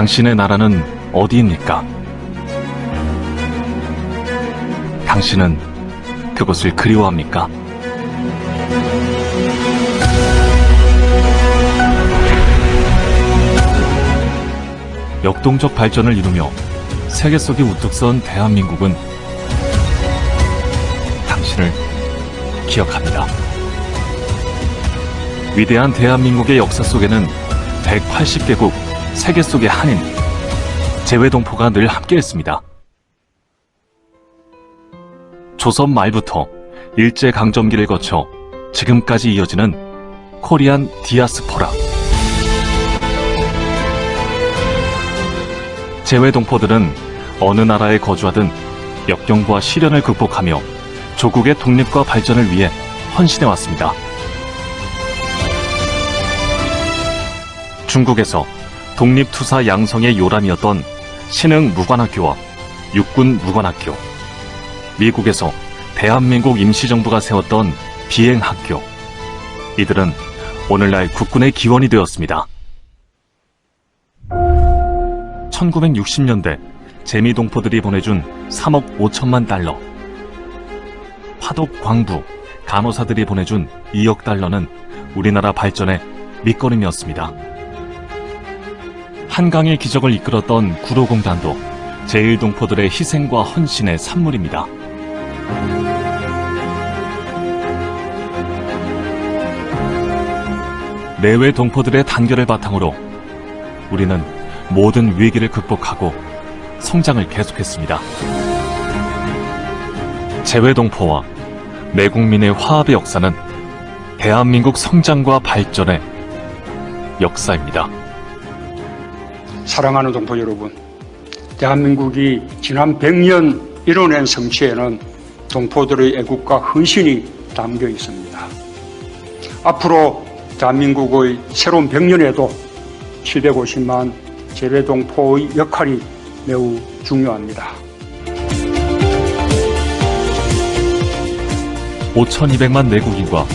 당신의 나라는 어디입니까? 당신은 그곳을 그리워합니까? 역동적 발전을 이루며 세계 속에 우뚝 선 대한민국은 당신을 기억합니다. 위대한 대한민국의 역사 속에는 180개국 세계 속의 한인, 재외동포가 늘 함께했습니다. 조선 말부터 일제강점기를 거쳐 지금까지 이어지는 코리안 디아스포라. 재외동포들은 어느 나라에 거주하든 역경과 시련을 극복하며 조국의 독립과 발전을 위해 헌신해왔습니다. 중국에서 독립투사 양성의 요람이었던 신흥무관학교와 육군무관학교, 미국에서 대한민국 임시정부가 세웠던 비행학교, 이들은 오늘날 국군의 기원이 되었습니다. 1960년대 재미동포들이 보내준 3억 5천만 달러, 파독 광부, 간호사들이 보내준 2억 달러는 우리나라 발전의 밑거름이었습니다. 한강의 기적을 이끌었던 구로공단도 제1동포들의 희생과 헌신의 산물입니다. 내외 동포들의 단결을 바탕으로 우리는 모든 위기를 극복하고 성장을 계속했습니다. 재외동포와 내국민의 화합의 역사는 대한민국 성장과 발전의 역사입니다. 사랑하는 동포 여러분, 대한민국이 지난 100년 이뤄낸 성취에는 동포들의 애국과 헌신이 담겨 있습니다. 앞으로 대한민국의 새로운 100년에도 750만 재외동포의 역할이 매우 중요합니다. 5,200만 내국인과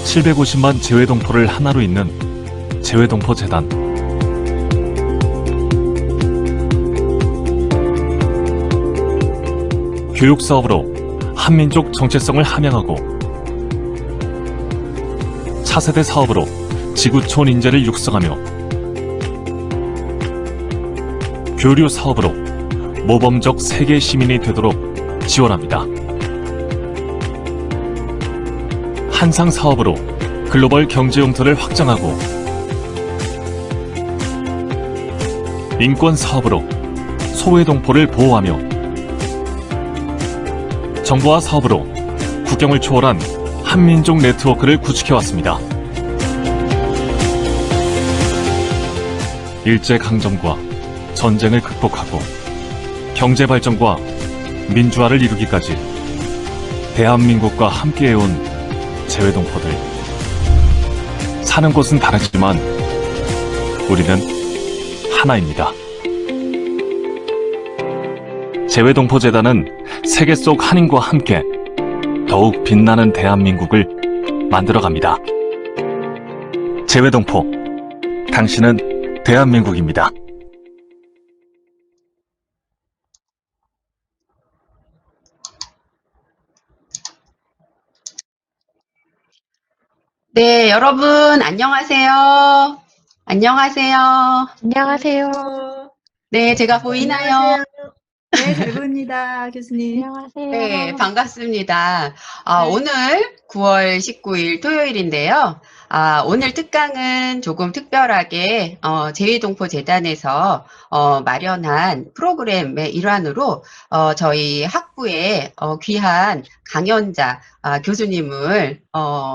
750만 재외동포를 하나로 잇는 재외동포재단. 교육사업으로 한민족 정체성을 함양하고, 차세대 사업으로 지구촌 인재를 육성하며, 교류 사업으로 모범적 세계 시민이 되도록 지원합니다. 한상 사업으로 글로벌 경제 용토를 확장하고, 인권 사업으로 소외동포를 보호하며, 정보화 사업으로 국경을 초월한 한민족 네트워크를 구축해왔습니다. 일제강점과 전쟁을 극복하고 경제 발전과 민주화를 이루기까지 대한민국과 함께해온 재외동포들. 사는 곳은 다르지만 우리는 하나입니다. 재외동포재단은 세계 속 한인과 함께 더욱 빛나는 대한민국을 만들어갑니다. 재외동포, 당신은 대한민국입니다. 네, 여러분 안녕하세요. 안녕하세요. 안녕하세요. 네, 제가 보이나요? 안녕하세요. 네, 잘 보입니다, 교수님. 안녕하세요. 네, 반갑습니다. 네. 오늘 9월 19일 토요일인데요. 오늘 특강은 조금 특별하게 제2동포재단에서 마련한 프로그램의 일환으로 저희 학부의 귀한 강연자 교수님을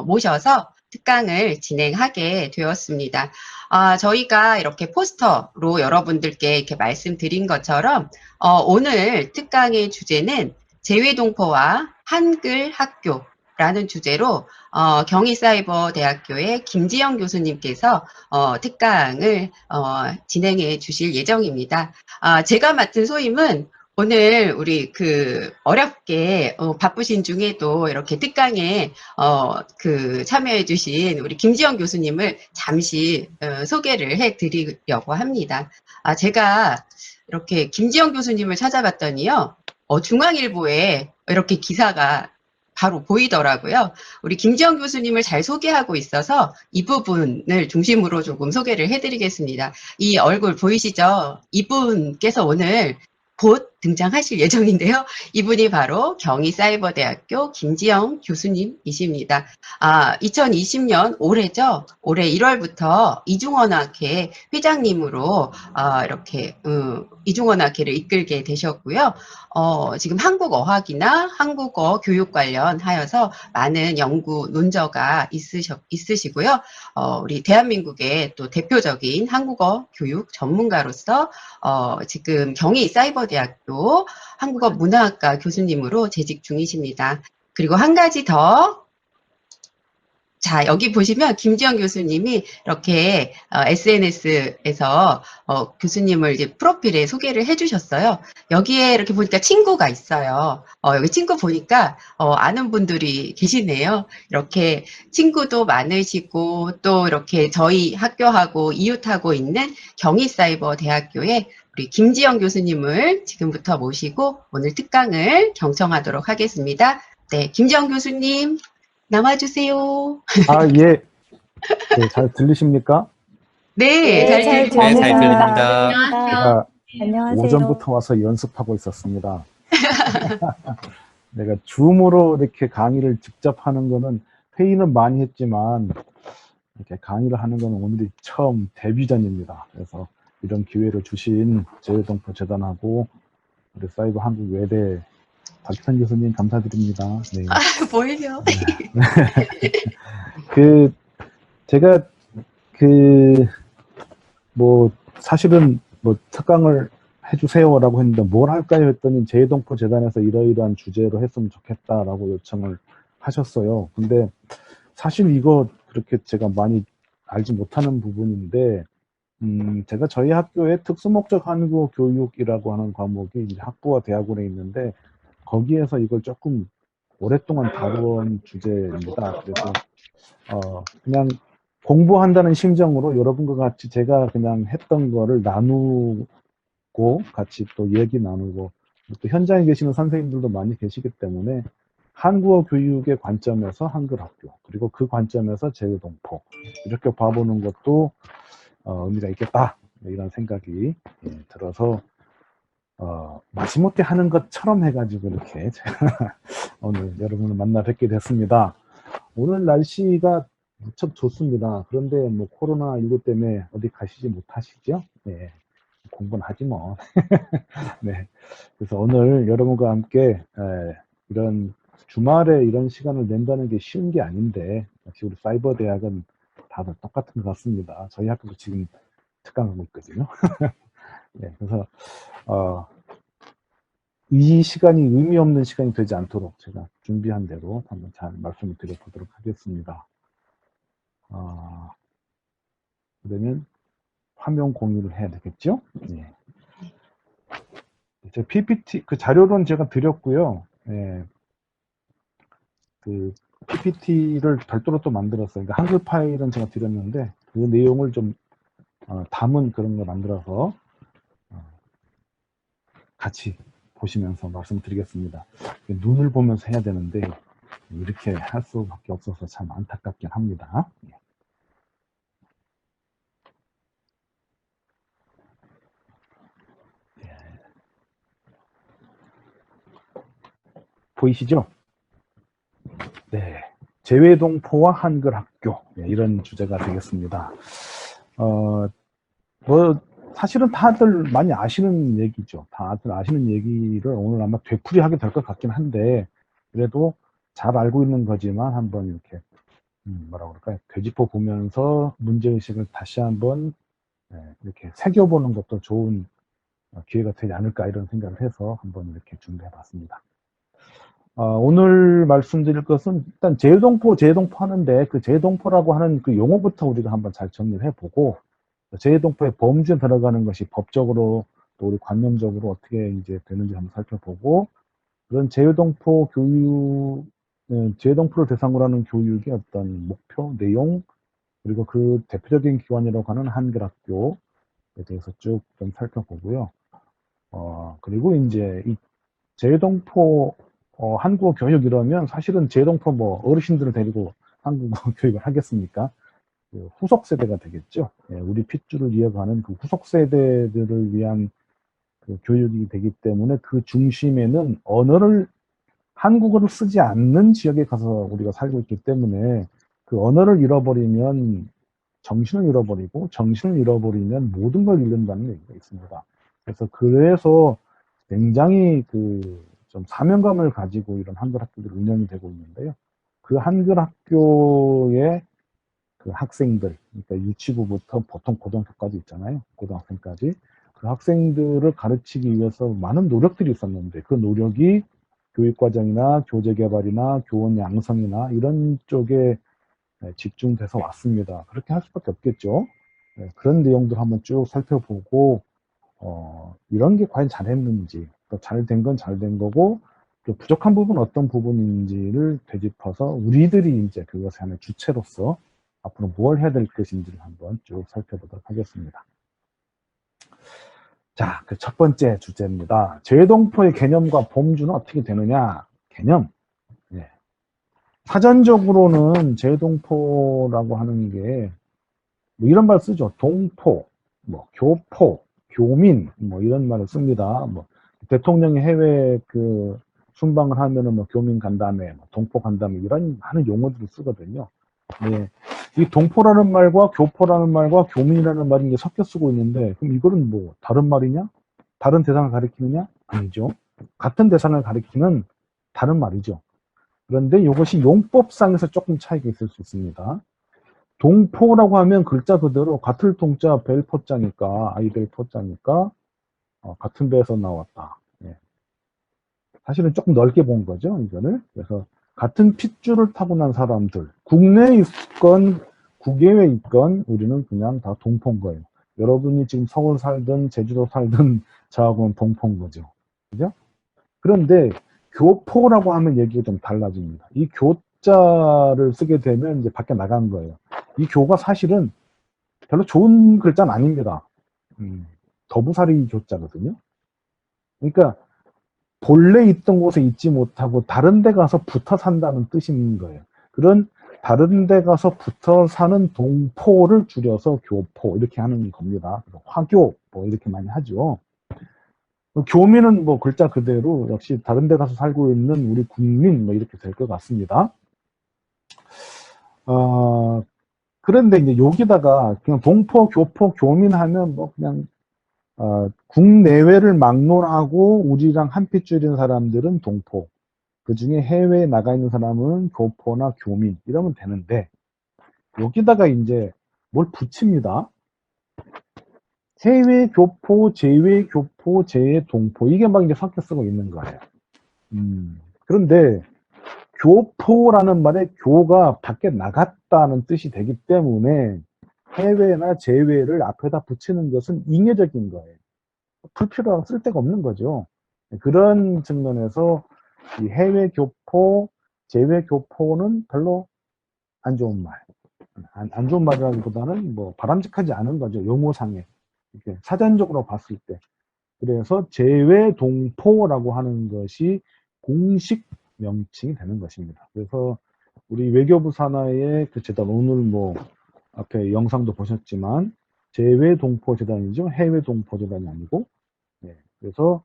모셔서 특강을 진행하게 되었습니다. 저희가 이렇게 포스터로 여러분들께 이렇게 말씀드린 것처럼 오늘 특강의 주제는 재외동포와 한글 학교라는 주제로 경희사이버대학교의 김지영 교수님께서 특강을 진행해 주실 예정입니다. 제가 맡은 소임은 오늘 우리 어렵게 바쁘신 중에도 이렇게 특강에 참여해주신 우리 김지영 교수님을 잠시 소개를 해드리려고 합니다. 제가 이렇게 김지영 교수님을 찾아봤더니요, 중앙일보에 이렇게 기사가 바로 보이더라고요. 우리 김지영 교수님을 잘 소개하고 있어서 이 부분을 중심으로 조금 소개를 해드리겠습니다. 이 얼굴 보이시죠? 이분께서 오늘 곧 등장하실 예정인데요. 이분이 바로 경희사이버대학교 김지영 교수님이십니다. 2020년 올해죠. 올해 1월부터 이중언어학회 회장님으로 이렇게 이중언어학회를 이끌게 되셨고요. 지금 한국어학이나 한국어 교육 관련하여서 많은 연구 논저가 있으시고요. 우리 대한민국의 또 대표적인 한국어 교육 전문가로서 지금 경희사이버대학교 한국어 문화학과 교수님으로 재직 중이십니다. 그리고 한 가지 더, 자, 여기 보시면 김지영 교수님이 이렇게 SNS에서 교수님을 이제 프로필에 소개를 해주셨어요. 여기에 이렇게 보니까 친구가 있어요. 여기 친구 보니까 아는 분들이 계시네요. 이렇게 친구도 많으시고 또 이렇게 저희 학교하고 이웃하고 있는 경희사이버대학교에 우리 김지영 교수님을 지금부터 모시고 오늘 특강을 경청하도록 하겠습니다. 네, 김지영 교수님. 나와주세요. 예. 네, 잘 들리십니까? 네, 잘 잘 들립니다. 네, 잘 들립니다. 제가 안녕하세요. 오전부터 와서 연습하고 있었습니다. 내가 줌으로 이렇게 강의를 직접 하는 거는 회의는 많이 했지만 이렇게 강의를 하는 거는 오늘이 처음 데뷔전입니다. 그래서 이런 기회를 주신 제외동포 재단하고 우리 사이버 한국 외대 박찬 교수님 감사드립니다. 네. 뭘요? 제가 사실은 특강을 해주세요라고 했는데 뭘 할까요 했더니 제외동포 재단에서 이러이러한 주제로 했으면 좋겠다라고 요청을 하셨어요. 근데 사실 이거 그렇게 제가 많이 알지 못하는 부분인데, 제가 저희 학교에 특수목적 한국어 교육이라고 하는 과목이 이제 학부와 대학원에 있는데 거기에서 이걸 조금 오랫동안 다루어온 주제입니다. 그래서 그냥 공부한다는 심정으로 여러분과 같이 제가 그냥 했던 거를 나누고 같이 또 얘기 나누고 또 현장에 계시는 선생님들도 많이 계시기 때문에 한국어 교육의 관점에서 한글학교 그리고 그 관점에서 제외동포 이렇게 봐보는 것도 의미가 있겠다 이런 생각이 들어서 마지못해 하는 것처럼 해가지고 이렇게 제가 오늘 여러분을 만나 뵙게 됐습니다. 오늘 날씨가 무척 좋습니다. 그런데 뭐 코로나19 때문에 어디 가시지 못하시죠? 네. 공부는 하지 뭐. 네. 그래서 오늘 여러분과 함께 이런 주말에 이런 시간을 낸다는 게 쉬운 게 아닌데 역시 우리 사이버 대학은 다들 똑같은 것 같습니다. 저희 학교도 지금 특강하고 있거든요. 네, 그래서 이 시간이 의미 없는 시간이 되지 않도록 제가 준비한 대로 한번 잘 말씀을 드려보도록 하겠습니다. 그러면 화면 공유를 해야 되겠죠? 네. 제 PPT 그 자료는 제가 드렸고요. 네. 그 PPT를 별도로 또 만들었어요. 그러니까 한글 파일은 제가 드렸는데 그 내용을 좀 담은 그런 걸 만들어서 같이 보시면서 말씀드리겠습니다. 눈을 보면서 해야 되는데 이렇게 할 수밖에 없어서 참 안타깝긴 합니다. 보이시죠? 네, 제외동포와 한글학교 이런 주제가 되겠습니다. 사실은 다들 많이 아시는 얘기죠. 다들 아시는 얘기를 오늘 아마 되풀이하게 될 것 같긴 한데 그래도 잘 알고 있는 거지만 한번 이렇게 뭐라 그럴까요? 되짚어 보면서 문제의식을 다시 한번 이렇게 새겨보는 것도 좋은 기회가 되지 않을까 이런 생각을 해서 한번 이렇게 준비해 봤습니다. 오늘 말씀드릴 것은 일단 제외동포 하는데 그 제외동포라고 하는 그 용어부터 우리가 한번 잘 정리를 해보고 제외동포의 범주에 들어가는 것이 법적으로 또 우리 관념적으로 어떻게 이제 되는지 한번 살펴보고, 그런 재외동포 교육, 재외동포를 대상으로 하는 교육의 어떤 목표, 내용, 그리고 그 대표적인 기관이라고 하는 한글학교에 대해서 쭉 좀 살펴보고요. 그리고 이제 이 재외동포 한국어 교육 이러면 사실은 재외동포 뭐 어르신들을 데리고 한국어 교육을 하겠습니까? 그 후속 세대가 되겠죠. 예, 우리 핏줄을 이어가는 그 후속 세대들을 위한 그 교육이 되기 때문에 그 중심에는 한국어를 쓰지 않는 지역에 가서 우리가 살고 있기 때문에 그 언어를 잃어버리면 정신을 잃어버리고 정신을 잃어버리면 모든 걸 잃는다는 얘기가 있습니다. 그래서 굉장히 그 좀 사명감을 가지고 이런 한글 학교들이 운영이 되고 있는데요. 그 한글 학교의 그 학생들, 그러니까 유치부부터 보통 고등학교까지 있잖아요. 고등학생까지. 그 학생들을 가르치기 위해서 많은 노력들이 있었는데 그 노력이 교육과정이나 교재개발이나 교원 양성이나 이런 쪽에 집중돼서 왔습니다. 그렇게 할 수밖에 없겠죠. 그런 내용들 한번 쭉 살펴보고 이런 게 과연 잘했는지, 잘 된 건 잘 된 거고, 또 부족한 부분 어떤 부분인지를 되짚어서 우리들이 이제 그것에 하는 주체로서 앞으로 뭘 해야 될 것인지를 한번 쭉 살펴보도록 하겠습니다. 자, 그 첫 번째 주제입니다. 재외동포의 개념과 범주는 어떻게 되느냐? 개념. 예. 사전적으로는 재외동포라고 하는 게 뭐 이런 말 쓰죠. 동포, 뭐 교포, 교민, 뭐 이런 말을 씁니다. 뭐 대통령이 해외 그 순방을 하면은 뭐 교민 간담회, 뭐 동포 간담회 이런 많은 용어들을 쓰거든요. 네. 이 동포라는 말과 교포라는 말과 교민이라는 말이 이제 섞여 쓰고 있는데, 그럼 이거는 뭐 다른 말이냐? 다른 대상을 가리키느냐? 아니죠. 같은 대상을 가리키는 다른 말이죠. 그런데 이것이 용법상에서 조금 차이가 있을 수 있습니다. 동포라고 하면 글자 그대로 같을 통자 벨포자니까, 아이들 포자니까 같은 배에서 나왔다. 예. 사실은 조금 넓게 본 거죠, 이거를. 그래서 같은 핏줄을 타고난 사람들, 국내에 있건 국외에 있건 우리는 그냥 다 동포인 거예요. 여러분이 지금 서울 살든 제주도 살든 저하고는 동포인 거죠. 그죠? 그런데 교포라고 하면 얘기가 좀 달라집니다. 이 교자를 쓰게 되면 이제 밖에 나간 거예요. 이 교가 사실은 별로 좋은 글자는 아닙니다. 더부살이 교자거든요. 그러니까 본래 있던 곳에 있지 못하고 다른 데 가서 붙어 산다는 뜻인 거예요. 그런 다른 데 가서 붙어 사는 동포를 줄여서 교포 이렇게 하는 겁니다. 화교 뭐 이렇게 많이 하죠. 교민은 뭐 글자 그대로 역시 다른 데 가서 살고 있는 우리 국민 뭐 이렇게 될 것 같습니다. 그런데 이제 여기다가 그냥 동포, 교포, 교민 하면 뭐 그냥 국내외를 막론하고 우리랑 한 핏줄인 사람들은 동포, 그 중에 해외에 나가 있는 사람은 교포나 교민 이러면 되는데 여기다가 이제 뭘 붙입니다. 해외 교포, 재외 교포, 재외 동포 이게 막 이제 섞여 쓰고 있는 거예요. 그런데 교포라는 말에 교가 밖에 나갔다는 뜻이 되기 때문에 해외나 재외를 앞에다 붙이는 것은 잉여적인 거예요. 불필요하고 쓸데가 없는 거죠. 그런 측면에서 이 해외 교포, 재외 교포는 별로 안 좋은 말. 안 좋은 말이라기보다는 뭐 바람직하지 않은 거죠. 용어상에. 이렇게 사전적으로 봤을 때. 그래서 재외 동포라고 하는 것이 공식 명칭이 되는 것입니다. 그래서 우리 외교부 산하의 그 재단, 오늘 뭐 앞에 영상도 보셨지만 재외 동포 재단이죠. 해외 동포 재단이 아니고. 네. 그래서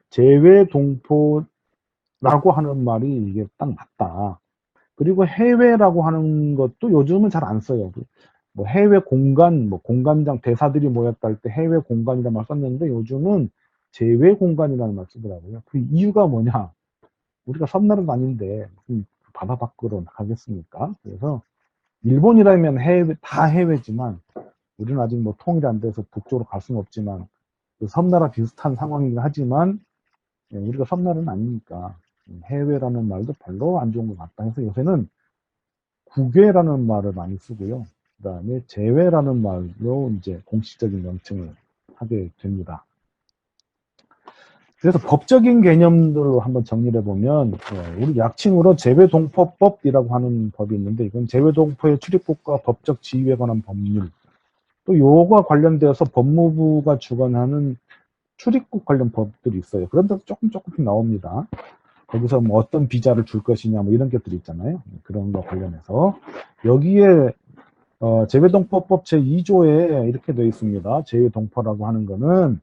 재외 동포라고 하는 말이 이게 딱 맞다. 그리고 해외라고 하는 것도 요즘은 잘 안 써요. 뭐 해외 공간, 뭐 공간장 대사들이 모였다 할 때 해외 공간이라는 말 썼는데 요즘은 재외 공간이라는 말 쓰더라고요. 그 이유가 뭐냐? 우리가 섬나라도 아닌데 바다 밖으로 나가겠습니까? 그래서 일본이라면 해외, 다 해외지만 우리는 아직 뭐 통일이 안 돼서 북쪽으로 갈 수는 없지만 그 섬나라 비슷한 상황이긴 하지만 우리가 섬나라는 아니니까 해외라는 말도 별로 안 좋은 것 같다 해서 요새는 국외라는 말을 많이 쓰고요. 그 다음에 재외라는 말로 이제 공식적인 명칭을 하게 됩니다. 그래서 법적인 개념들로 한번 정리를 해보면, 우리 약칭으로 재외동포법이라고 하는 법이 있는데, 이건 재외동포의 출입국과 법적 지위에 관한 법률, 또 요거와 관련되어서 법무부가 주관하는 출입국 관련 법들이 있어요. 그런 데서 조금씩 나옵니다. 거기서 뭐 어떤 비자를 줄 것이냐, 뭐 이런 것들이 있잖아요. 그런 거 관련해서. 여기에, 재외동포법 제2조에 이렇게 되어 있습니다. 재외동포라고 하는 거는,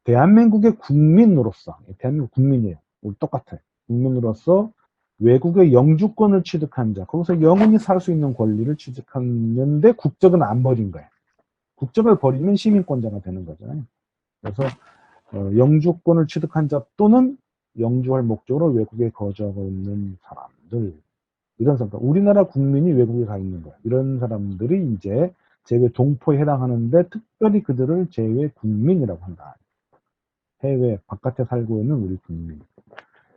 대한민국의 국민으로서, 대한민국 국민이에요. 우리 똑같아요. 국민으로서 외국의 영주권을 취득한 자, 거기서 영원히 살 수 있는 권리를 취득했는데 국적은 안 버린 거예요. 국적을 버리면 시민권자가 되는 거잖아요. 그래서 영주권을 취득한 자 또는 영주할 목적으로 외국에 거주하고 있는 사람들, 이런 사람, 우리나라 국민이 외국에 가 있는 거예요. 이런 사람들이 이제 제외 동포에 해당하는데 특별히 그들을 제외 국민이라고 한다. 해외 바깥에 살고 있는 우리 국민.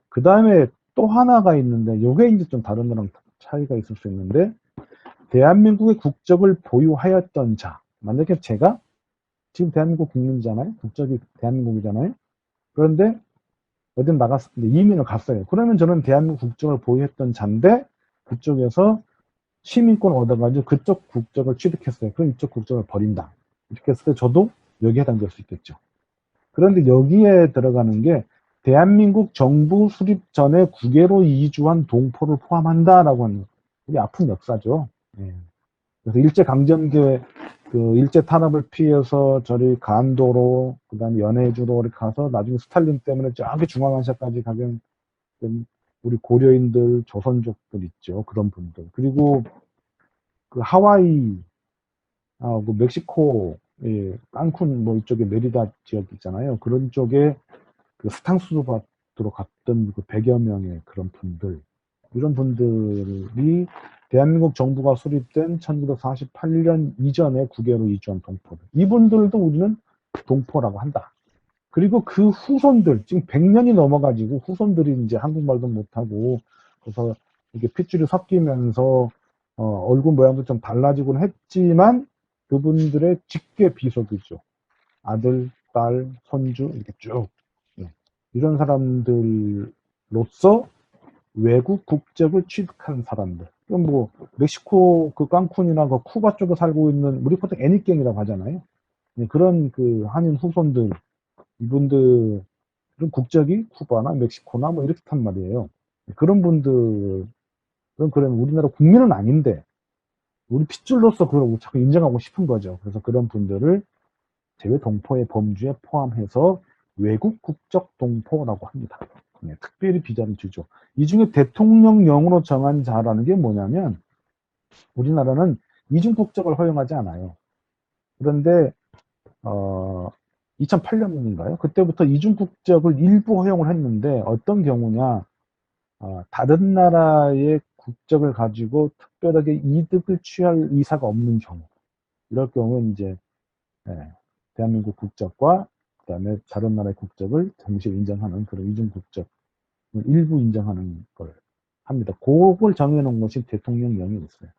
그 다음에 또 하나가 있는데, 이게 이제 좀 다른 거랑 차이가 있을 수 있는데, 대한민국의 국적을 보유하였던 자. 만약에 제가 지금 대한민국 국민이잖아요. 국적이 대한민국이잖아요. 그런데 어딘 나갔을 때 이민을 갔어요. 그러면 저는 대한민국 국적을 보유했던 자인데 그쪽에서 시민권을 얻어가지고 그쪽 국적을 취득했어요. 그럼 이쪽 국적을 버린다. 이렇게 했을 때 저도 여기에 해당될 수 있겠죠. 그런데 여기에 들어가는 게 대한민국 정부 수립 전에 국외로 이주한 동포를 포함한다라고 하는, 우리 아픈 역사죠. 예. 그래서 일제강점기에 그 일제 탄압을 피해서 저리 간도로, 그 다음에 연해주로 이렇게 가서 나중에 스탈린 때문에 저기 중앙아시아까지 가게 된 우리 고려인들, 조선족들 있죠. 그런 분들. 그리고 그 하와이, 그 멕시코, 예, 깐쿤 뭐 이쪽에 메리다 지역 있잖아요. 그런 쪽에 그 스탕수도 받으러 갔던 그 100여 명의 그런 분들, 이런 분들이 대한민국 정부가 수립된 1948년 이전에 국외로 이주한 동포들. 이분들도 우리는 동포라고 한다. 그리고 그 후손들, 지금 100년이 넘어가지고 후손들이 이제 한국말도 못하고, 그래서 이렇게 핏줄이 섞이면서, 얼굴 모양도 좀 달라지곤 했지만, 그분들의 직계 비속이죠. 아들, 딸, 손주, 이렇게 쭉. 예. 이런 사람들로서 외국 국적을 취득한 사람들. 그럼 뭐, 멕시코 그 깡쿤이나 그 쿠바 쪽에 살고 있는, 우리 보통 애니깽이라고 하잖아요. 예, 그런 그 한인 후손들, 이분들은 국적이 쿠바나 멕시코나 뭐 이렇게 탄 말이에요. 그런 분들은 그러면 우리나라 국민은 아닌데, 우리 핏줄로서 그걸 자꾸 인정하고 싶은 거죠. 그래서 그런 분들을 제외 동포의 범주에 포함해서 외국 국적 동포라고 합니다. 네, 특별히 비자를 주죠. 이 중에 대통령령으로 정한 자라는 게 뭐냐면, 우리나라는 이중 국적을 허용하지 않아요. 그런데 2008년인가요? 그때부터 이중 국적을 일부 허용을 했는데, 어떤 경우냐, 다른 나라의 국적을 가지고 특별하게 이득을 취할 의사가 없는 경우, 이럴 경우에 이제 대한민국 국적과 그다음에 다른 나라의 국적을 동시에 인정하는 그런 이중 국적 일부 인정하는 걸 합니다. 그걸 정해놓은 것이 대통령령에 있어요.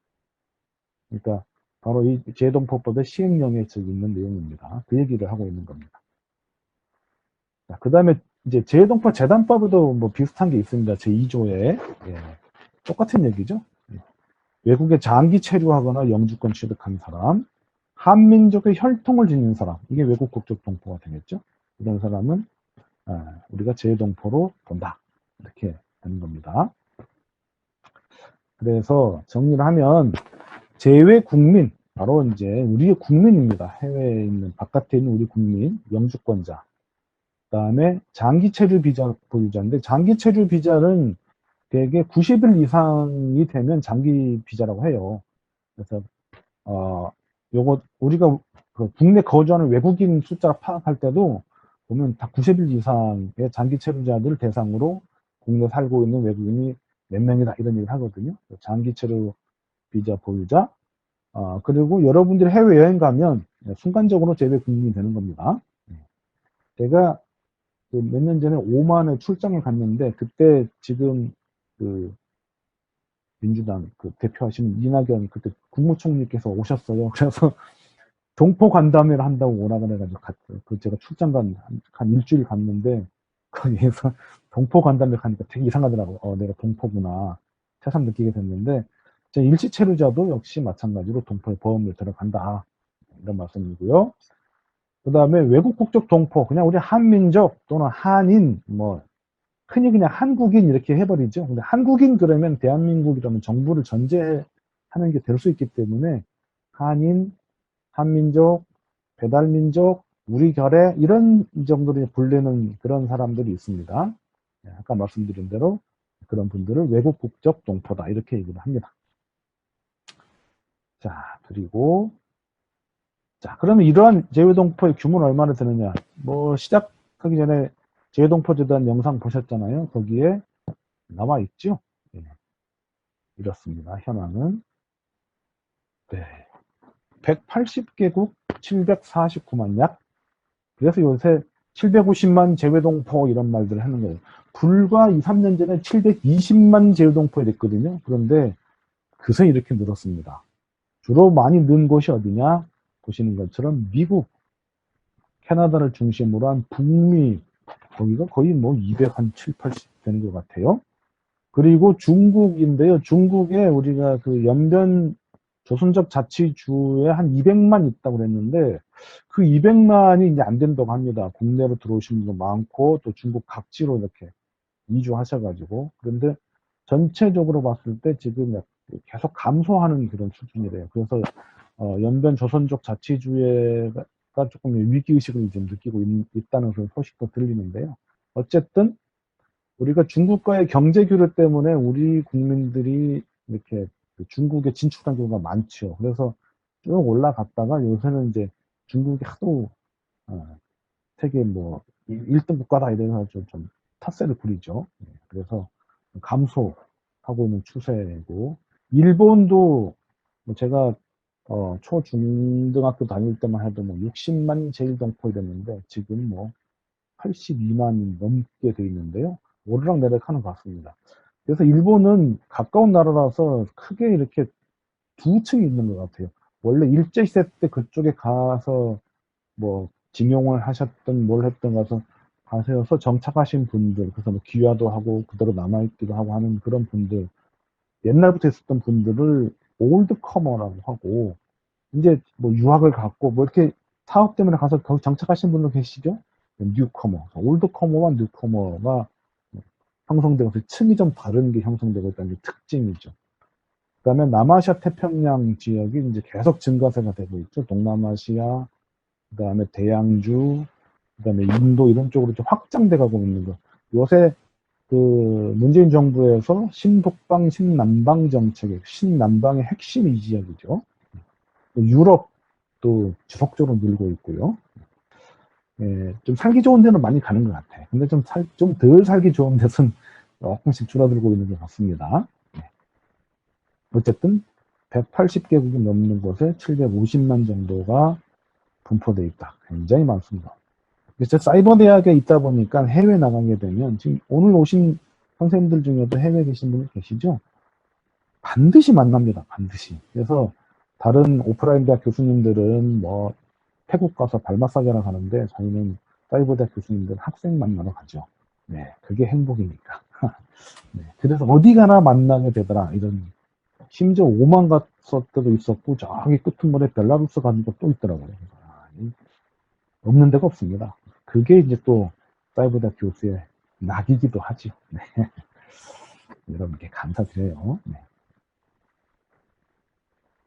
그러니까 바로 이 재동포법의 시행령에 있는 내용입니다. 그 얘기를 하고 있는 겁니다. 그 다음에 이제 재동포 재단법에도 뭐 비슷한 게 있습니다. 제2조에 똑같은 얘기죠. 외국에 장기 체류하거나 영주권 취득한 사람, 한민족의 혈통을 지닌 사람, 이게 외국 국적 동포가 되겠죠. 이런 사람은 우리가 재동포로 본다. 이렇게 되는 겁니다. 그래서 정리를 하면 재외 국민, 바로 이제 우리의 국민입니다. 해외에 있는, 바깥에 있는 우리 국민, 영주권자. 그 다음에 장기 체류 비자 보유자인데, 장기 체류 비자는 대개 90일 이상이 되면 장기 비자라고 해요. 그래서 요거 우리가 그 국내 거주하는 외국인 숫자를 파악할 때도 보면 다 90일 이상의 장기 체류자들 대상으로 국내 살고 있는 외국인이 몇 명이다 이런 얘기를 하거든요. 장기 체류 비자 보유자. 그리고 여러분들이 해외여행 가면 순간적으로 제외 국민이 되는 겁니다. 제가 몇 년 전에 오만에 출장을 갔는데, 그때 지금 그 민주당 그 대표하시는 이낙연 그때 국무총리께서 오셨어요. 그래서 동포 간담회를 한다고 오라 그래가지고 갔어요. 그 제가 출장 한 일주일 갔는데 거기에서 동포 간담회 하니까 되게 이상하더라고. 내가 동포구나. 새삼 느끼게 됐는데, 제 일시체류자도 역시 마찬가지로 동포의 보험을 들어간다. 이런 말씀이고요. 그 다음에 외국 국적 동포, 그냥 우리 한민족 또는 한인, 뭐, 흔히 그냥 한국인 이렇게 해버리죠. 근데 한국인 그러면 대한민국이라는 정부를 전제하는 게 될 수 있기 때문에 한인, 한민족, 배달민족, 우리 결의 이런 정도로 불리는 그런 사람들이 있습니다. 아까 말씀드린 대로 그런 분들을 외국 국적 동포다 이렇게 얘기를 합니다. 자, 그리고 자, 그러면 이러한 재외동포의 규모는 얼마나 되느냐? 뭐 시작하기 전에 재외동포에 대한 영상 보셨잖아요. 거기에 나와 있죠. 예, 이렇습니다. 현황은 네, 180개국 749만 약. 그래서 요새 750만 재외동포 이런 말들을 하는 거예요. 불과 2, 3년 전에 720만 재외동포가 됐거든요. 그런데 그새 이렇게 늘었습니다. 주로 많이 는 곳이 어디냐? 보시는 것처럼 미국, 캐나다를 중심으로 한 북미, 거기가 거의 뭐 207, 80 되는 것 같아요. 그리고 중국인데요. 중국에 우리가 그 연변 조선족 자치주에 한 200만 있다고 그랬는데 그 200만이 이제 안 된다고 합니다. 국내로 들어오신 분도 많고 또 중국 각지로 이렇게 이주하셔가지고 그런데 전체적으로 봤을 때 지금 계속 감소하는 그런 수준이래요. 그래서 연변 조선족 자치주의가 조금 위기의식을 좀 느끼고 있다는 그런 소식도 들리는데요. 어쨌든 우리가 중국과의 경제 교류 때문에 우리 국민들이 이렇게 중국에 진출한 경우가 많죠. 그래서 쭉 올라갔다가 요새는 이제 중국이 하도 세계 뭐 1등 국가다 이래서 좀 탓세를 부리죠. 그래서 감소하고 있는 추세고 일본도 뭐 제가 초중등학교 다닐 때만 해도 뭐 60만 제일동포 이랬는데 지금 뭐 82만이 넘게 돼 있는데요. 오르락내리락 하는 것 같습니다. 그래서 일본은 가까운 나라라서 크게 이렇게 두 층이 있는 것 같아요. 원래 일제시대 때 그쪽에 가서 뭐 징용을 하셨던 뭘 했던 가서 가셔서 정착하신 분들, 그래서 뭐 귀화도 하고 그대로 남아있기도 하고 하는 그런 분들, 옛날부터 있었던 분들을 올드커머라고 하고, 이제 뭐 유학을 갔고, 뭐 이렇게 사업 때문에 가서 거기 정착하신 분도 계시죠? 뉴커머, 올드커머와 뉴커머가 형성되고, 층이 좀 다른 게 형성되고 있다는 게 특징이죠. 그 다음에 남아시아 태평양 지역이 이제 계속 증가세가 되고 있죠. 동남아시아, 그 다음에 대양주, 그 다음에 인도 이런 쪽으로 좀 확장돼 가고 있는 거. 요새 그 문재인 정부에서 신북방, 신남방 정책의 신남방의 핵심이 이 지역이죠. 유럽도 지속적으로 늘고 있고요. 예, 좀 살기 좋은 데는 많이 가는 것 같아. 근데 좀 덜 살기 좋은 데서는 조금씩 줄어들고 있는 것 같습니다. 예. 어쨌든 180개국이 넘는 곳에 750만 정도가 분포되어 있다. 굉장히 많습니다. 그래서 사이버 대학에 있다 보니까 해외 나가게 되면 지금 오늘 오신 선생님들 중에도 해외에 계신 분이 계시죠? 반드시 만납니다. 반드시. 그래서 다른 오프라인 대학 교수님들은 뭐 태국 가서 발마사지하러 가는데 저희는 사이버 대학 교수님들 학생 만나러 가죠. 네, 그게 행복이니까. 네, 그래서 어디 가나 만나게 되더라. 이런 심지어 오만 갔었때도 있었고 저기 끝머리에 벨라루스 가는 것도 있더라고요. 없는 데가 없습니다. 그게 이제 또 사이버 대학 교수의 낙이기도 하죠. 네. 여러분께 감사드려요. 네.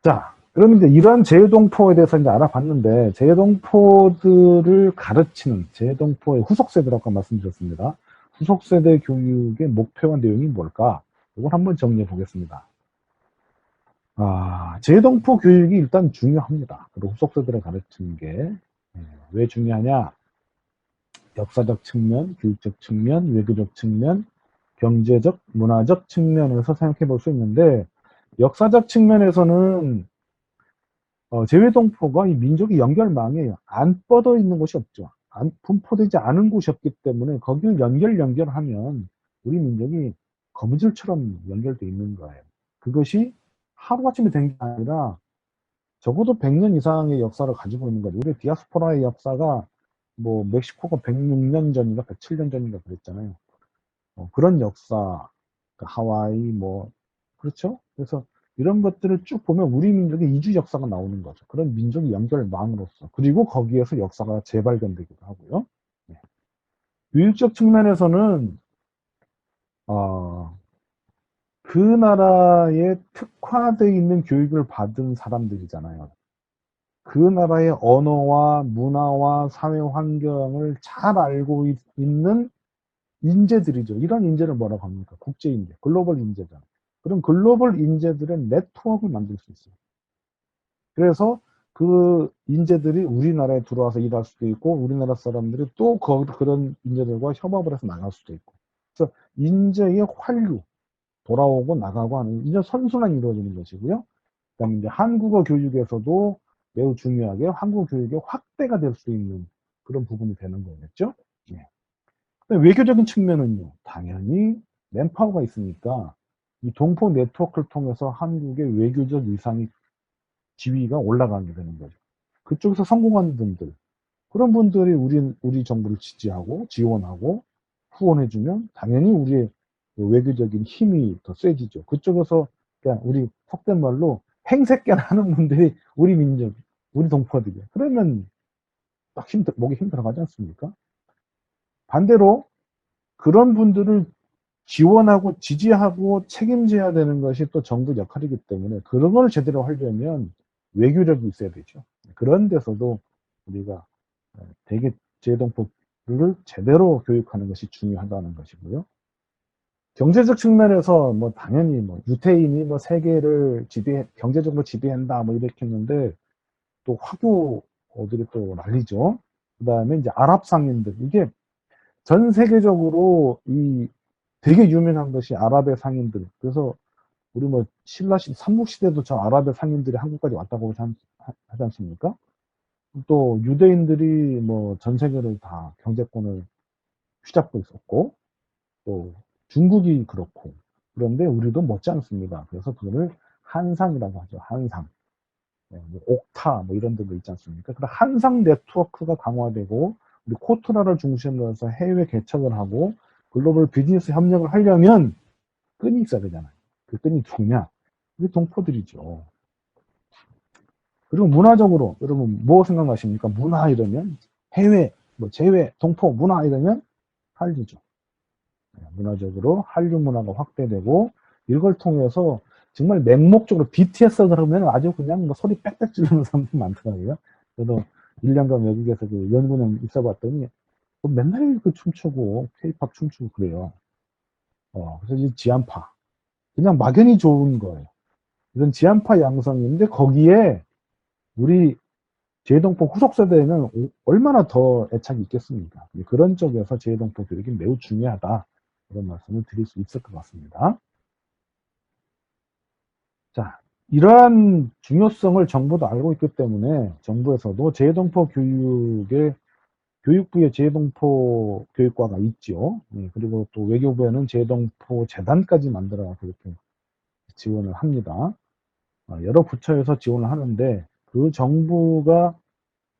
자, 그럼 이제 이러한 재외동포에 대해서 이제 알아봤는데, 재외동포들을 가르치는 재외동포의 후속세대라고 아까 말씀드렸습니다. 후속세대 교육의 목표와 내용이 뭘까? 이걸 한번 정리해 보겠습니다. 재외동포 교육이 일단 중요합니다. 그리고 후속세대를 가르치는 게 왜 중요하냐? 역사적 측면, 교육적 측면, 외교적 측면, 경제적, 문화적 측면에서 생각해 볼 수 있는데, 역사적 측면에서는 재외동포가 이 민족의 연결망에 안 뻗어 있는 곳이 없죠. 분포되지 않은 곳이 없기 때문에 거기를 연결하면 우리 민족이 거미줄처럼 연결되어 있는 거예요. 그것이 하루아침에 된 게 아니라 적어도 100년 이상의 역사를 가지고 있는 거죠. 우리 디아스포라의 역사가 뭐 멕시코가 106년 전인가 107년 전인가 그랬잖아요. 그런 역사, 그 하와이 뭐 그렇죠? 그래서 이런 것들을 쭉 보면 우리 민족의 이주 역사가 나오는 거죠. 그런 민족 연결망으로서. 그리고 거기에서 역사가 재발견되기도 하고요. 네. 교육적 측면에서는 그 나라에 특화되어 있는 교육을 받은 사람들이잖아요. 그 나라의 언어와 문화와 사회 환경을 잘 알고 있는 인재들이죠. 이런 인재를 뭐라고 합니까? 국제 인재, 글로벌 인재잖아요. 그럼 글로벌 인재들의 네트워크를 만들 수 있어요. 그래서 그 인재들이 우리나라에 들어와서 일할 수도 있고, 우리나라 사람들이 또 그런 인재들과 협업을 해서 나갈 수도 있고. 그래서 인재의 환류, 돌아오고 나가고 하는 이제 선순환이 이루어지는 것이고요. 그다음에 이제 한국어 교육에서도 매우 중요하게 한국어 교육의 확대가 될 수 있는 그런 부분이 되는 거겠죠. 네. 외교적인 측면은요, 당연히 맨파워가 있으니까 이 동포 네트워크를 통해서 한국의 외교적 위상이 지위가 올라가게 되는 거죠. 그쪽에서 성공한 분들, 그런 분들이 우리 정부를 지지하고 지원하고 후원해주면 당연히 우리의 외교적인 힘이 더 세지죠. 그쪽에서 그냥 우리 속된 말로 행색깨나 하는 분들이 우리 민족, 우리 동포들이에요. 그러면 딱 목에 힘 들어가지 않습니까? 반대로 그런 분들을 지원하고 지지하고 책임져야 되는 것이 또 정부 역할이기 때문에 그런 걸 제대로 하려면 외교력이 있어야 되죠. 그런 데서도 우리가 대개 재동포를 제대로 교육하는 것이 중요하다는 것이고요. 경제적 측면에서 뭐 당연히 뭐 유태인이 뭐 세계를 경제적으로 지배한다 뭐 이렇게 했는데 또 화교들이 또 난리죠. 그 다음에 이제 아랍 상인들, 이게 전 세계적으로 이 되게 유명한 것이 아랍의 상인들. 그래서 우리 뭐 신라시 삼국시대도 저 아랍의 상인들이 한국까지 왔다고 하지 않습니까? 또 유대인들이 뭐 전 세계를 다 경제권을 휘잡고 있었고, 또 중국이 그렇고, 그런데 우리도 못지 않습니다. 그래서 그거를 한상이라고 하죠. 한상. 네, 뭐 옥타 뭐 이런 데도 있지 않습니까? 그래서 한상 네트워크가 강화되고 우리 코트라를 중심으로 해서 해외 개척을 하고 글로벌 비즈니스 협력을 하려면 끈이 있어야 되잖아요. 그 끈이 누구냐? 우리 동포들이죠. 그리고 문화적으로 여러분 뭐 생각나십니까? 문화 이러면 해외, 뭐 제외, 동포, 문화 이러면 한류죠. 문화적으로 한류 문화가 확대되고 이걸 통해서 정말 맹목적으로 BTS 그러면 아주 그냥 뭐 소리 빽빽 지르는 사람들이 많더라고요. 저도 1년간 외국에서 그 연구는 있어봤더니 맨날 그 춤추고 K-팝 춤추고 그래요. 그래서 이 지안파 그냥 막연히 좋은 거예요. 이런 지안파 양성인데 거기에 우리 재동포 후속 세대에는 얼마나 더 애착이 있겠습니까? 그런 쪽에서 재동포 교육이 매우 중요하다. 이런 말씀을 드릴 수 있을 것 같습니다. 자, 이러한 중요성을 정부도 알고 있기 때문에 정부에서도 재동포 교육부에 재동포 교육과가 있죠. 그리고 또 외교부에는 재동포 재단까지 만들어 그렇게 지원을 합니다. 여러 부처에서 지원을 하는데 그 정부가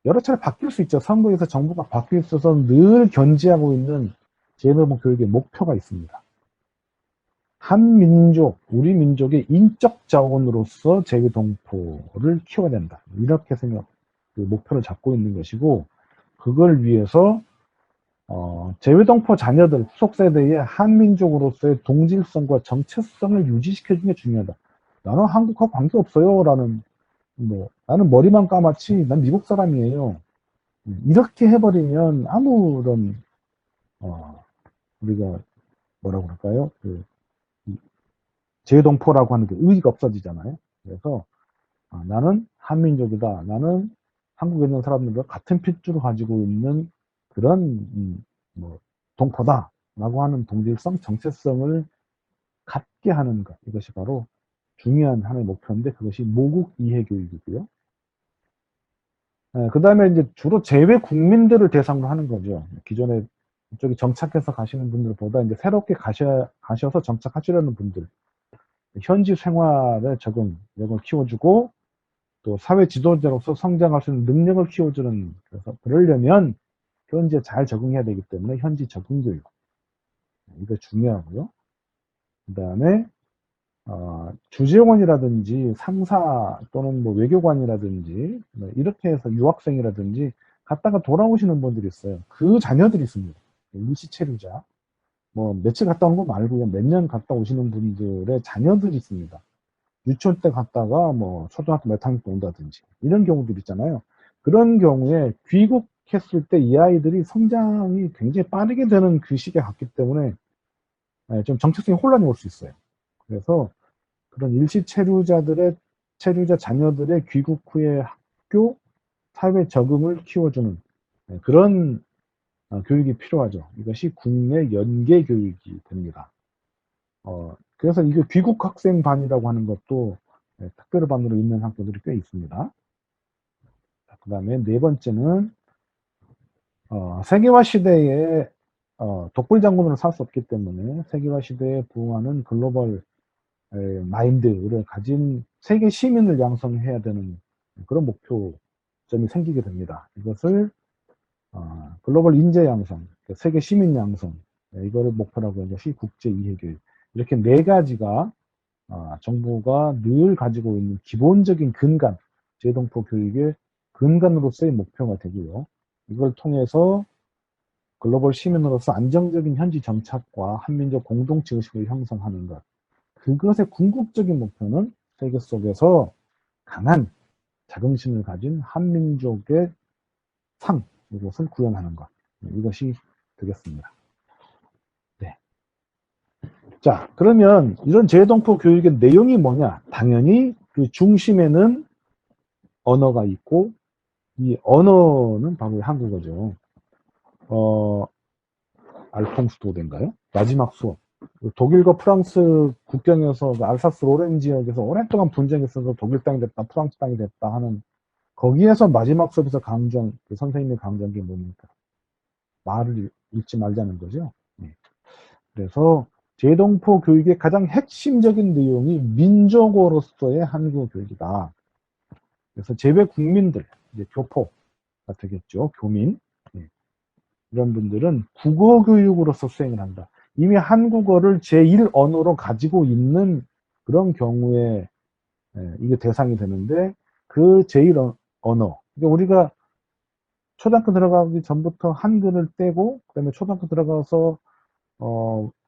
여러 차례 바뀔 수 있죠. 선거에서 정부가 바뀔 수 있어서 늘 견지하고 있는 재동포 교육의 목표가 있습니다. 한민족, 우리 민족의 인적 자원으로서 재동포를 키워야 된다. 이렇게 그 목표를 잡고 있는 것이고 그걸 위해서 재외동포 자녀들 후속 세대의 한민족으로서의 동질성과 정체성을 유지시켜주는 게 중요하다. 나는 한국하고 관계없어요. 나는 머리만 까맣지 난 미국 사람이에요. 이렇게 해버리면 아무런 우리가 뭐라고 그럴까요? 재동포라고 하는 게 의의가 없어지잖아요. 그래서 나는 한민족이다. 나는 한국에 있는 사람들과 같은 핏줄을 가지고 있는 그런 뭐 동포다. 라고 하는 동질성, 정체성을 갖게 하는 것. 이것이 바로 중요한 하나의 목표인데 그것이 모국 이해 교육이고요. 그 다음에 이제 주로 재외 국민들을 대상으로 하는 거죠. 기존에 이쪽에 정착해서 가시는 분들보다 이제 새롭게 가셔서 정착하시려는 분들. 현지 생활에 적응력을 키워주고 또 사회 지도자로서 성장할 수 있는 능력을 키워주는 그래서 그러려면 현지에 잘 적응해야 되기 때문에 현지 적응 교육. 이거 중요하고요. 그 다음에 주재원이라든지 상사 또는 뭐 외교관이라든지 뭐 이렇게 해서 유학생이라든지 갔다가 돌아오시는 분들이 있어요. 그 자녀들이 있습니다. 일시체류자. 뭐 며칠 갔다 온 거 말고 몇 년 갔다 오시는 분들의 자녀들이 있습니다. 유치원 때 갔다가 뭐 초등학교 몇 학년 때 온다든지 이런 경우들 있잖아요. 그런 경우에 귀국했을 때 이 아이들이 성장이 굉장히 빠르게 되는 그 시기에 갔기 때문에 좀 정체성이 혼란이 올 수 있어요. 그래서 그런 일시 체류자 자녀들의 귀국 후에 학교, 사회 적응을 키워주는 그런 교육이 필요하죠. 이것이 국내 연계 교육이 됩니다. 그래서 이거 귀국 학생반이라고 하는 것도 특별반으로 있는 학교들이 꽤 있습니다. 그 다음에 네 번째는 세계화 시대에 독불 장군으로 살 수 없기 때문에 세계화 시대에 부응하는 글로벌 마인드를 가진 세계 시민을 양성해야 되는 그런 목표점이 생기게 됩니다. 이것을 글로벌 인재 양성, 세계 시민 양성, 이거를 목표라고 하는 것이 국제 이해교육. 이렇게 네 가지가 정부가 늘 가지고 있는 기본적인 근간, 재동포 교육의 근간으로서의 목표가 되고요. 이걸 통해서 글로벌 시민으로서 안정적인 현지 정착과 한민족 공동체 의식을 형성하는 것. 그것의 궁극적인 목표는 세계 속에서 강한 자긍심을 가진 한민족의 상, 이것을 구현하는 것. 이것이 되겠습니다. 네. 자, 그러면 이런 재동포 교육의 내용이 뭐냐? 당연히 그 중심에는 언어가 있고, 이 언어는 바로 한국어죠. 알퐁스도된가요? 마지막 수업. 독일과 프랑스 국경에서 알사스 로렌 지역에서 오랫동안 분쟁이 있어서 독일 땅이 됐다, 프랑스 땅이 됐다 하는 거기에서 마지막 수업에서 강조한, 그 선생님이 강조한 게 뭡니까? 말을 읽지 말자는 거죠. 네. 그래서 재동포 교육의 가장 핵심적인 내용이 민족어로서의 한국어 교육이다. 그래서 재외 국민들, 이제 교포가 되겠죠. 교민. 네. 이런 분들은 국어 교육으로서 수행을 한다. 이미 한국어를 제1 언어로 가지고 있는 그런 경우에 이게 대상이 되는데 그 제1 언어. 그러니까 우리가 초등학교 들어가기 전부터 한글을 떼고 그다음에 초등학교 들어가서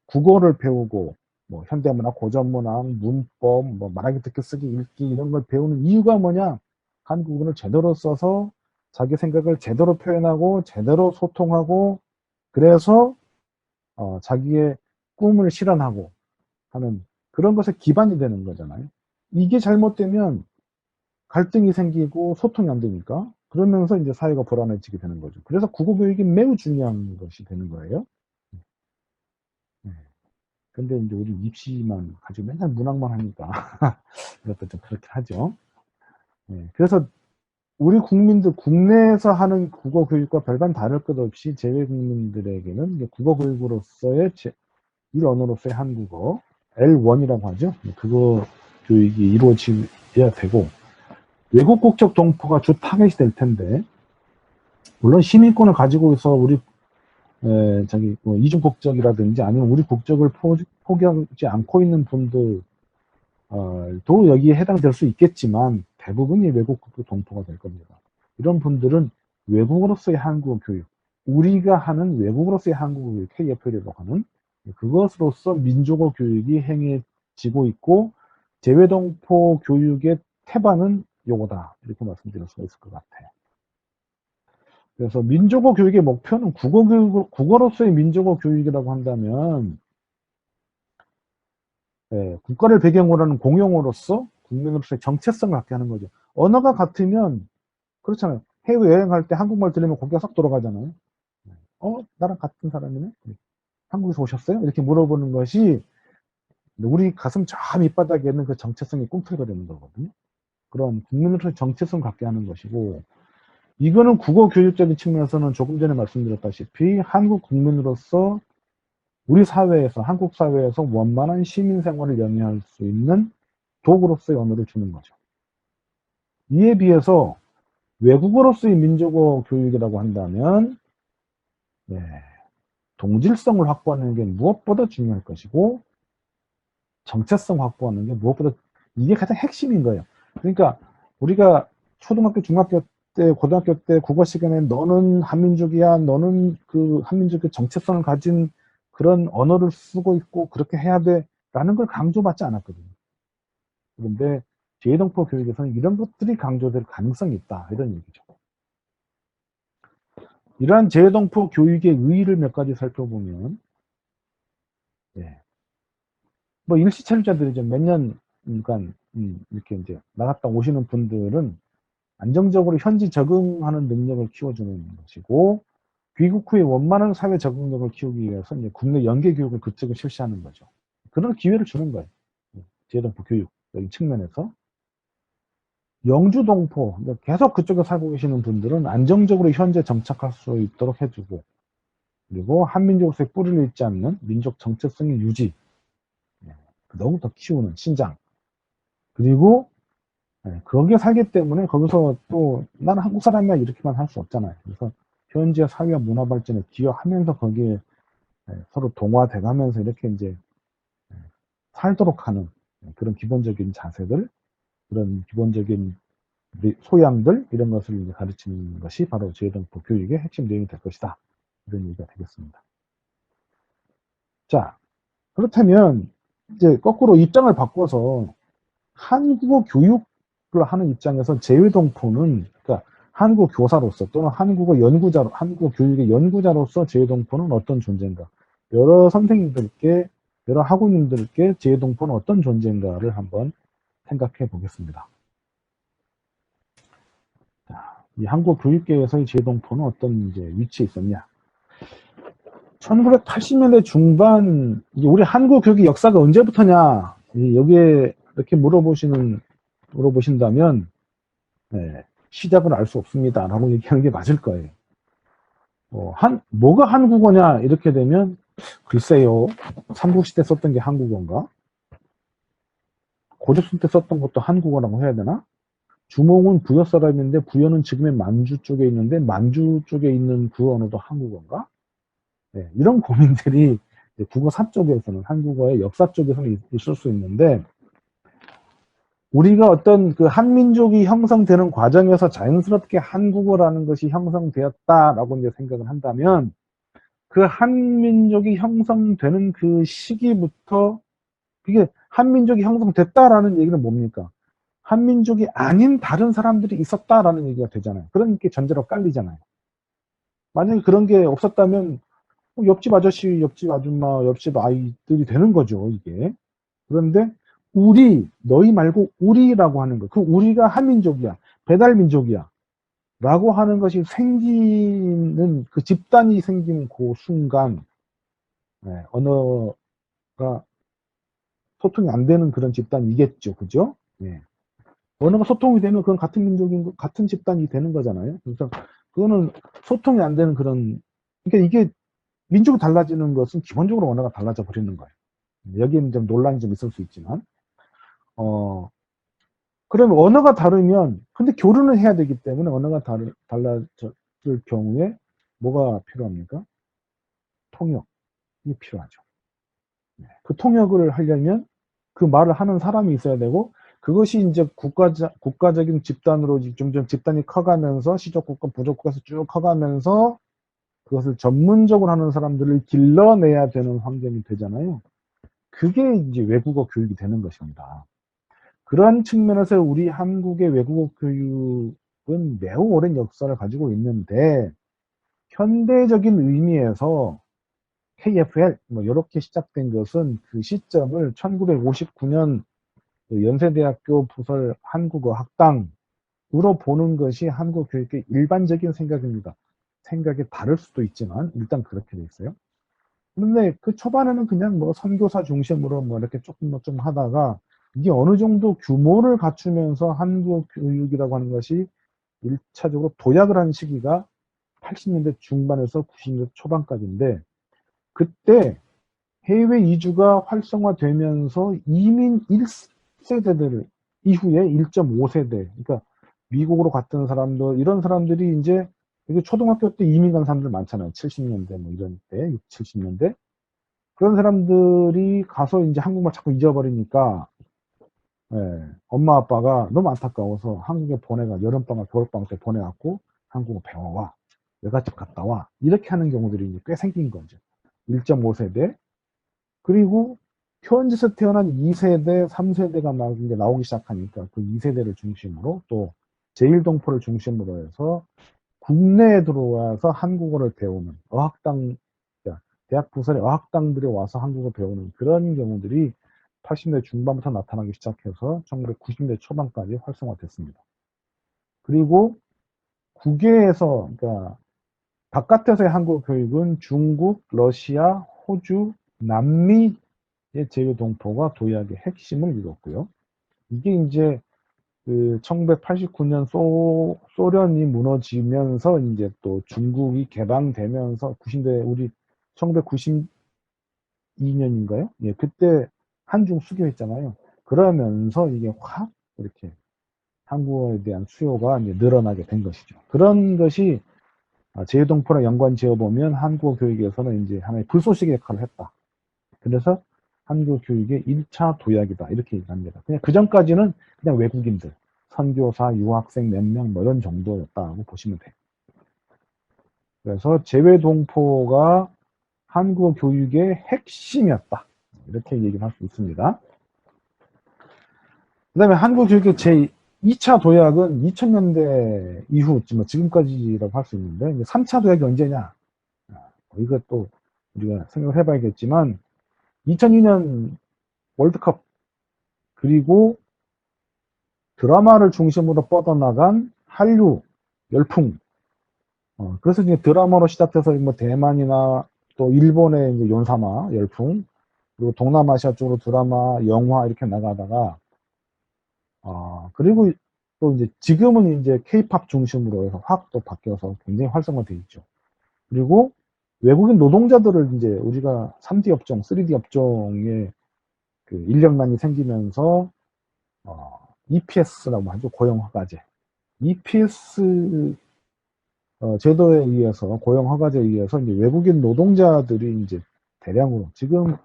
국어를 배우고 뭐 현대문학, 고전문학, 문법, 뭐 말하기, 듣기, 쓰기, 읽기 이런 걸 배우는 이유가 뭐냐? 한국어를 제대로 써서 자기 생각을 제대로 표현하고 제대로 소통하고 그래서 자기의 꿈을 실현하고 하는 그런 것에 기반이 되는 거잖아요. 이게 잘못되면 갈등이 생기고 소통이 안 되니까 그러면서 이제 사회가 불안해지게 되는 거죠. 그래서 국어 교육이 매우 중요한 것이 되는 거예요. 근데 이제 우리 입시만 가지고 맨날 문학만 하니까 이것도 좀 그렇게 하죠. 그래서 우리 국민들 국내에서 하는 국어 교육과 별반 다를 것 없이 재외 국민들에게는 국어 교육으로서의 일 언어로서의 한국어 L1이라고 하죠. 그거 교육이 이루어져야 되고 외국 국적 동포가 주 타겟이 될 텐데 물론 시민권을 가지고 있어 우리 뭐 이중 국적이라든지 아니면 우리 국적을 포기하지 않고 있는 분들도 여기에 해당될 수 있겠지만 대부분이 외국 국적 동포가 될 겁니다. 이런 분들은 외국어로서의 한국어 교육, 우리가 하는 외국어로서의 한국어 교육, KFL이라고 하는 그것으로서 민족어 교육이 행해지고 있고 재외동포 교육의 태반은 요거다 이렇게 말씀드릴 수가 있을 것 같아요. 그래서 민족어 교육의 목표는 국어로서의 민족어 교육이라고 한다면 국가를 배경으로 하는 공용어로서 국민으로서의 정체성을 갖게 하는 거죠. 언어가 같으면 그렇잖아요. 해외여행할 때 한국말 들으면 고개가 싹 돌아가잖아요. 나랑 같은 사람이네? 한국에서 오셨어요? 이렇게 물어보는 것이 우리 가슴 저 밑바닥에 있는 그 정체성이 꿈틀거리는 거거든요. 그런 국민으로서의 정체성을 갖게 하는 것이고 이거는 국어 교육적인 측면에서는 조금 전에 말씀드렸다시피 한국 국민으로서 우리 사회에서 한국 사회에서 원만한 시민 생활을 영위할 수 있는 도구로서의 언어를 주는 거죠. 이에 비해서 외국어로서의 민족어 교육이라고 한다면 동질성을 확보하는 게 무엇보다 중요할 것이고 정체성 확보하는 게 무엇보다 이게 가장 핵심인 거예요. 그러니까 우리가 초등학교, 중학교 때, 고등학교 때 국어 시간에 너는 한민족이야, 너는 그 한민족의 정체성을 가진 그런 언어를 쓰고 있고 그렇게 해야 돼라는 걸 강조받지 않았거든요. 그런데 재동포 교육에서는 이런 것들이 강조될 가능성이 있다 이런 얘기죠. 이러한 재동포 교육의 의의를 몇 가지 살펴보면 뭐 일시체류자들이 좀 몇 년간 이렇게 이제 나갔다 오시는 분들은 안정적으로 현지 적응하는 능력을 키워주는 것이고 귀국 후에 원만한 사회 적응력을 키우기 위해서 이제 국내 연계 교육을 그쪽에 실시하는 거죠. 그런 기회를 주는 거예요. 재동포 교육적인 측면에서. 영주동포, 계속 그쪽에 살고 계시는 분들은 안정적으로 현재 정착할 수 있도록 해주고, 그리고 한민족의 뿌리를 잃지 않는 민족 정체성의 유지, 너무 더 키우는 신장, 그리고 거기에 살기 때문에 거기서 또 나는 한국 사람이야 이렇게만 할 수 없잖아요. 그래서 현지의 사회와 문화 발전에 기여하면서 거기에 서로 동화돼 가면서 이렇게 이제 살도록 하는 그런 기본적인 자세들, 그런 기본적인 소양들 이런 것을 이제 가르치는 것이 바로 재동포 교육의 핵심 내용이 될 것이다. 이런 얘기가 되겠습니다. 자, 그렇다면 이제 거꾸로 입장을 바꿔서 한국어 교육을 하는 입장에서 재외동포는 그러니까 한국어 교사로서 또는 한국어 연구자로 한국어 교육의 연구자로서 재외동포는 어떤 존재인가? 여러 선생님들께 여러 학우님들께 재외동포는 어떤 존재인가를 한번 생각해 보겠습니다. 자, 이 한국 교육계에서의 재외동포는 어떤 이제 위치에 있었냐? 1980년대 중반, 우리 한국 교육의 역사가 언제부터냐? 여기에 이렇게 물어보신다면, 시작을 알 수 없습니다. 라고 얘기하는 게 맞을 거예요. 뭐가 한국어냐? 이렇게 되면, 글쎄요. 삼국시대 썼던 게 한국어인가? 고조선 때 썼던 것도 한국어라고 해야 되나? 주몽은 부여 사람인데, 부여는 지금의 만주 쪽에 있는데, 만주 쪽에 있는 그 언어도 한국어인가? 이런 고민들이 국어사 쪽에서는, 한국어의 역사 쪽에서는 있을 수 있는데, 우리가 어떤 그 한민족이 형성되는 과정에서 자연스럽게 한국어라는 것이 형성되었다라고 이제 생각을 한다면, 그 한민족이 형성되는 그 시기부터, 이게 한민족이 형성됐다라는 얘기는 뭡니까? 한민족이 아닌 다른 사람들이 있었다라는 얘기가 되잖아요. 그러니까 전제로 깔리잖아요. 만약에 그런 게 없었다면, 옆집 아저씨, 옆집 아줌마, 옆집 아이들이 되는 거죠, 이게. 그런데 우리, 너희 말고 우리라고 하는 거. 그 우리가 한민족이야. 배달민족이야. 라고 하는 것이 생기는, 그 집단이 생긴 그 순간, 언어가 소통이 안 되는 그런 집단이겠죠. 그죠? 언어가 소통이 되면 그건 같은 민족인, 같은 집단이 되는 거잖아요. 그래서 그거는 소통이 안 되는 그런, 그러니까 이게 민족이 달라지는 것은 기본적으로 언어가 달라져 버리는 거예요. 여기에는 좀 논란이 좀 있을 수 있지만, 그러면 언어가 다르면, 근데 교류는 해야 되기 때문에 언어가 달라질 경우에 뭐가 필요합니까? 통역이 필요하죠. 그 통역을 하려면 그 말을 하는 사람이 있어야 되고, 그것이 이제 국가적인 집단으로 점점 집단이 커가면서, 시족국가, 부족국가에서 쭉 커가면서, 그것을 전문적으로 하는 사람들을 길러내야 되는 환경이 되잖아요. 그게 이제 외국어 교육이 되는 것입니다. 그런 측면에서 우리 한국의 외국어 교육은 매우 오랜 역사를 가지고 있는데, 현대적인 의미에서 KFL, 이렇게 시작된 것은 그 시점을 1959년 연세대학교 부설 한국어 학당으로 보는 것이 한국 교육의 일반적인 생각입니다. 생각이 다를 수도 있지만 일단 그렇게 돼 있어요. 그런데 그 초반에는 그냥 선교사 중심으로 이렇게 조금 좀 하다가 이게 어느 정도 규모를 갖추면서 한국 교육이라고 하는 것이 1차적으로 도약을 한 시기가 80년대 중반에서 90년대 초반까지인데, 그때 해외 이주가 활성화되면서 이민 1세대들 이후에 1.5세대, 그러니까 미국으로 갔던 사람들, 이런 사람들이 이제 이게 초등학교 때 이민 간 사람들 많잖아요. 70년대 뭐 이런 때, 60, 70년대. 그런 사람들이 가서 이제 한국말 자꾸 잊어버리니까, 예, 엄마 아빠가 너무 안타까워서 한국에 여름방학, 겨울방학 때 보내갖고 한국어 배워와. 외갓집 갔다 와. 이렇게 하는 경우들이 이제 꽤 생긴 거죠. 1.5세대. 그리고 현지에서 태어난 2세대, 3세대가 나오기 시작하니까 그 2세대를 중심으로 또 제1동포를 중심으로 해서 국내에 들어와서 한국어를 배우는 어학당, 대학 부설의 어학당들이 와서 한국어 배우는 그런 경우들이 80년대 중반부터 나타나기 시작해서 1990년대 초반까지 활성화됐습니다. 그리고 국외에서, 그러니까 바깥에서의 한국어 교육은 중국, 러시아, 호주, 남미의 제휴동포가 도약의 핵심을 이뤘고요. 이게 이제 그 1989년 소련이 무너지면서 이제 또 중국이 개방되면서 90대 우리 1992년인가요? 예, 그때 한중 수교했잖아요. 그러면서 이게 확 이렇게 한국어에 대한 수요가 이제 늘어나게 된 것이죠. 그런 것이 제휴동포랑 연관 지어보면 한국어 교육에서는 이제 하나의 불쏘시개 역할을 했다. 그래서 한국어 교육의 1차 도약이다. 이렇게 얘기합니다. 그냥 그 전까지는 그냥 외국인들, 선교사, 유학생 몇 명 뭐 이런 정도였다고 보시면 돼요. 그래서 제외동포가 한국어 교육의 핵심이었다. 이렇게 얘기를 할 수 있습니다. 그 다음에 한국어 교육의 제 2차 도약은 2000년대 이후, 지금까지라고 할 수 있는데, 이제 3차 도약이 언제냐? 이것도 우리가 생각을 해봐야겠지만, 2002년 월드컵, 그리고 드라마를 중심으로 뻗어나간 한류 열풍. 그래서 이제 드라마로 시작돼서 뭐 대만이나 또 일본의 이제 연사마 열풍, 그리고 동남아시아 쪽으로 드라마, 영화 이렇게 나가다가, 그리고 또 이제 지금은 이제 케이팝 중심으로 해서 확 또 바뀌어서 굉장히 활성화돼 있죠. 그리고 외국인 노동자들을 이제 우리가 3D 업종, 3D 업종에 그 인력난이 생기면서 EPS라고 하죠. 고용허가제. EPS 제도에 의해서 고용허가제에 의해서 이제 외국인 노동자들이 이제 대량으로 지금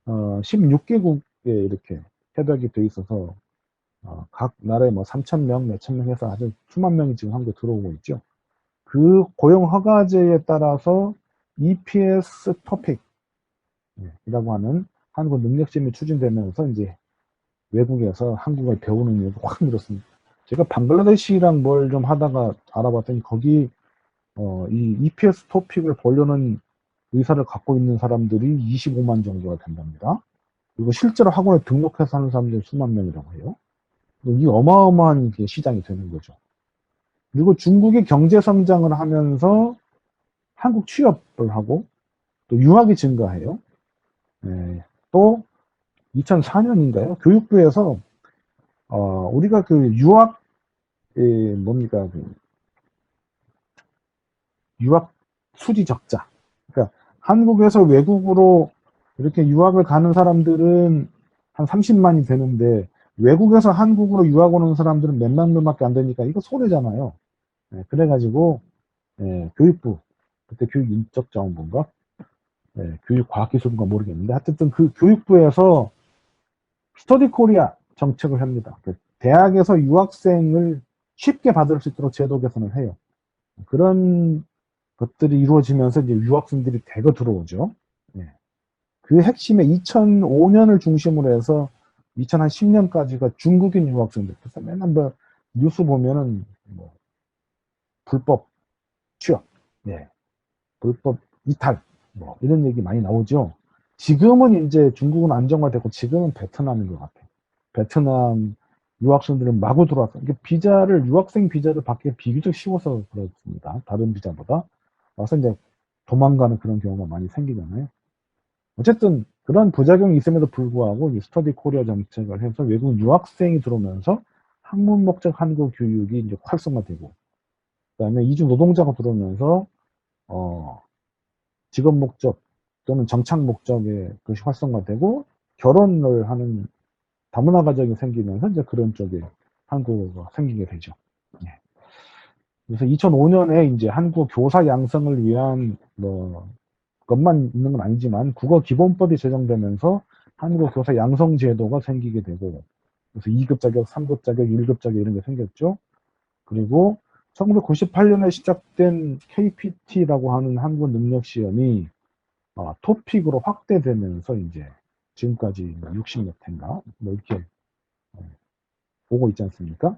16개국에 이렇게 협약이 돼 있어서 각 나라에 뭐 3,000명, 몇천 명 해서 아주 수만 명이 지금 한국에 들어오고 있죠. 그 고용허가제에 따라서 EPS 토픽이라고 하는 한국 능력시험이 추진되면서 이제 외국에서 한국어를 배우는 일이 확 늘었습니다. 제가 방글라데시랑 뭘 좀 하다가 알아봤더니 거기 이 EPS 토픽을 보려는 의사를 갖고 있는 사람들이 25만 정도가 된답니다. 그리고 실제로 학원에 등록해서 하는 사람들이 수만 명이라고 해요. 이 어마어마한 시장이 되는 거죠. 그리고 중국이 경제 성장을 하면서 한국 취업을 하고 또 유학이 증가해요. 또 2004년인가요? 교육부에서 우리가 그 유학 뭡니까 유학 수지 적자. 그러니까 한국에서 외국으로 이렇게 유학을 가는 사람들은 한 30만이 되는데 외국에서 한국으로 유학 오는 사람들은 몇만 명밖에 안 되니까 이거 손해잖아요. 그래가지고 교육부 그때 교육인적자원부인가 교육과학기술부인가 모르겠는데 하여튼 그 교육부에서 스터디 코리아 정책을 합니다. 대학에서 유학생을 쉽게 받을 수 있도록 제도 개선을 해요. 그런 것들이 이루어지면서 이제 유학생들이 대거 들어오죠. 그 핵심에 2005년을 중심으로 해서 2010년까지가 중국인 유학생들. 그래서 맨날 뭐 뉴스 보면은 뭐 불법 취업, 불법 이탈, 뭐 이런 얘기 많이 나오죠. 지금은 이제 중국은 안정화되고 지금은 베트남인 것 같아요. 베트남 유학생들은 마구 들어왔어요. 이게 유학생 비자를 받기 비교적 쉬워서 그렇습니다. 다른 비자보다. 와서 이제 도망가는 그런 경우가 많이 생기잖아요. 어쨌든 그런 부작용이 있음에도 불구하고 이 스터디 코리아 정책을 해서 외국 유학생이 들어오면서 학문 목적 한국 교육이 이제 활성화되고, 그다음에 이주 노동자가 들어오면서 직업 목적 또는 정착 목적의 것이 활성화되고 결혼을 하는 다문화 가정이 생기면서 이제 그런 쪽에 한국어가 생기게 되죠. 그래서 2005년에 이제 한국 교사 양성을 위한 뭐 것만 있는 건 아니지만 국어 기본법이 제정되면서 한국 교사 양성 제도가 생기게 되고, 그래서 2급 자격, 3급 자격, 1급 자격 이런 게 생겼죠. 그리고 1998년에 시작된 KPT라고 하는 한국 능력 시험이 토픽으로 확대되면서 이제 지금까지 60몇 회인가 뭐 이렇게 보고 있지 않습니까?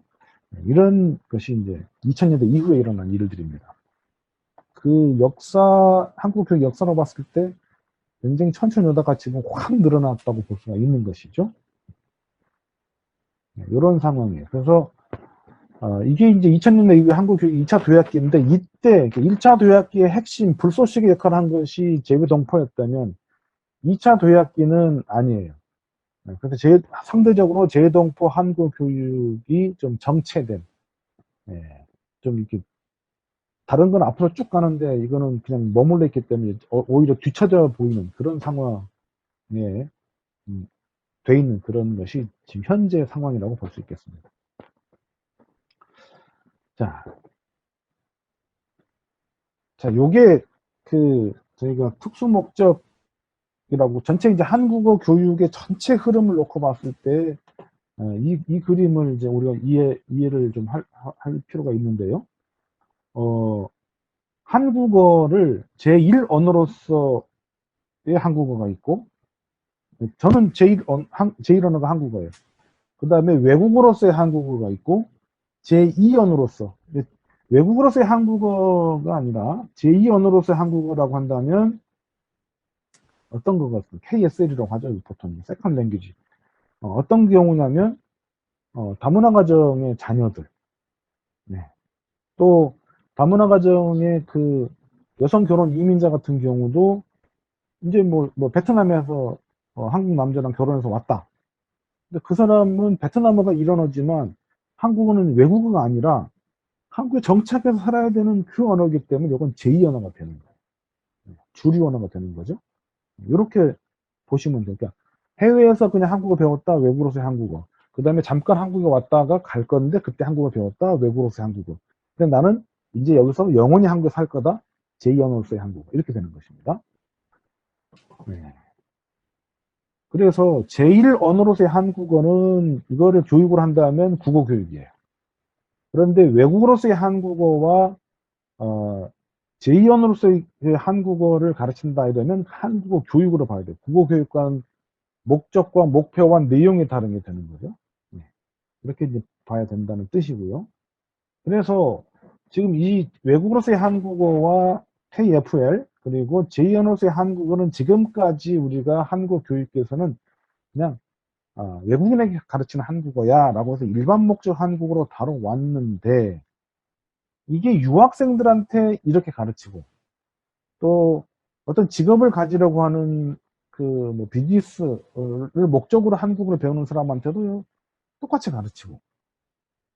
이런 것이 이제 2000년대 이후에 일어난 일들입니다. 그 역사, 한국 교육 역사로 봤을 때 굉장히 천천히 오다가 지금 확 늘어났다고 볼 수가 있는 것이죠. 이런 상황이에요. 그래서 이게 이제 2000년대 이후에 한국 교육 2차 도약기인데, 이때 1차 도약기의 핵심 불쏘시개 역할을 한 것이 재외동포였다면 2차 도약기는 아니에요. 그래서 상대적으로 재외동포 한국 교육이 좀 정체된, 좀 이렇게 다른 건 앞으로 쭉 가는데 이거는 그냥 머물러 있기 때문에 오히려 뒤처져 보이는 그런 상황에 돼 있는 그런 것이 지금 현재 상황이라고 볼 수 있겠습니다. 자, 요게 저희가 특수 목적이라고 전체 이제 한국어 교육의 전체 흐름을 놓고 봤을 때 이 그림을 이제 우리가 이해를 좀 할 필요가 있는데요. 한국어를 제1 언어로서의 한국어가 있고, 저는 제1 언어가 한국어예요. 그 다음에 외국어로서의 한국어가 있고, 제2 언어로서, 외국어로서의 한국어가 아니라 제2 언어로서의 한국어라고 한다면 어떤 거 같습니까? KSL이라고 하죠. 보통 세컨 랭귀지. 어떤 경우냐면 다문화 가정의 자녀들, 또 다문화 가정의 그 여성 결혼 이민자 같은 경우도 이제 뭐 베트남에서 한국 남자랑 결혼해서 왔다. 근데 그 사람은 베트남어가 일언어지만 한국어는 외국어가 아니라 한국에 정착해서 살아야 되는 그 언어이기 때문에 이건 제2 언어가 되는 거예요. 주류 언어가 되는 거죠. 이렇게 보시면 돼요. 그러니까 해외에서 그냥 한국어 배웠다, 외국어로서의 한국어. 그 다음에 잠깐 한국에 왔다가 갈 건데 그때 한국어 배웠다, 외국어로서의 한국어. 근데 나는 이제 여기서 영원히 한국에 살 거다, 제2 언어로서의 한국어. 이렇게 되는 것입니다. 그래서 제1 언어로서의 한국어는 이거를 교육을 한다면 국어 교육이에요. 그런데 외국어로서의 한국어와 제2 언어로서의 한국어를 가르친다 이러면 한국어 교육으로 봐야 돼요. 국어 교육과는 목적과 목표와 내용이 다른 게 되는 거죠. 이렇게 이제 봐야 된다는 뜻이고요. 그래서 지금 이 외국어로서의 한국어와 KFL 그리고 제2 언어로서의 한국어는 지금까지 우리가 한국 교육에서는 그냥 외국인에게 가르치는 한국어야 라고 해서 일반 목적 한국어로 다뤄왔는데, 이게 유학생들한테 이렇게 가르치고 또 어떤 직업을 가지려고 하는 뭐 비즈니스를 목적으로 한국어를 배우는 사람한테도 똑같이 가르치고,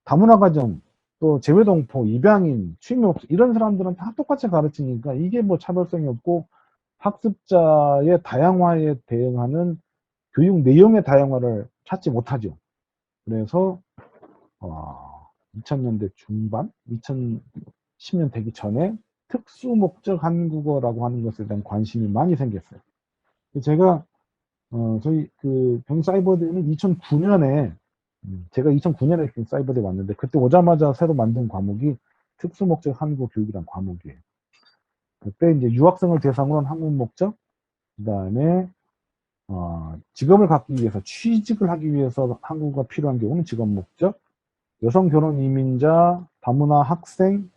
다문화 가정, 또 재외동포, 입양인, 취미업소 이런 사람들은 다 똑같이 가르치니까 이게 뭐 차별성이 없고 학습자의 다양화에 대응하는 교육 내용의 다양화를 찾지 못하죠. 그래서 2000년대 중반, 2010년 되기 전에 특수 목적 한국어라고 하는 것에 대한 관심이 많이 생겼어요. 제가 저희 그 병사이버대는 2009년에 제가 2009년에 사이버대에 왔는데 그때 오자마자 새로 만든 과목이 특수 목적 한국어 교육이란 과목이에요. 그때 이제 유학생을 대상으로 한 한국 목적, 그 다음에 직업을 갖기 위해서 취직을 하기 위해서 한국어가 필요한 경우는 직업 목적, 여성 결혼 이민자, 다문화 학생,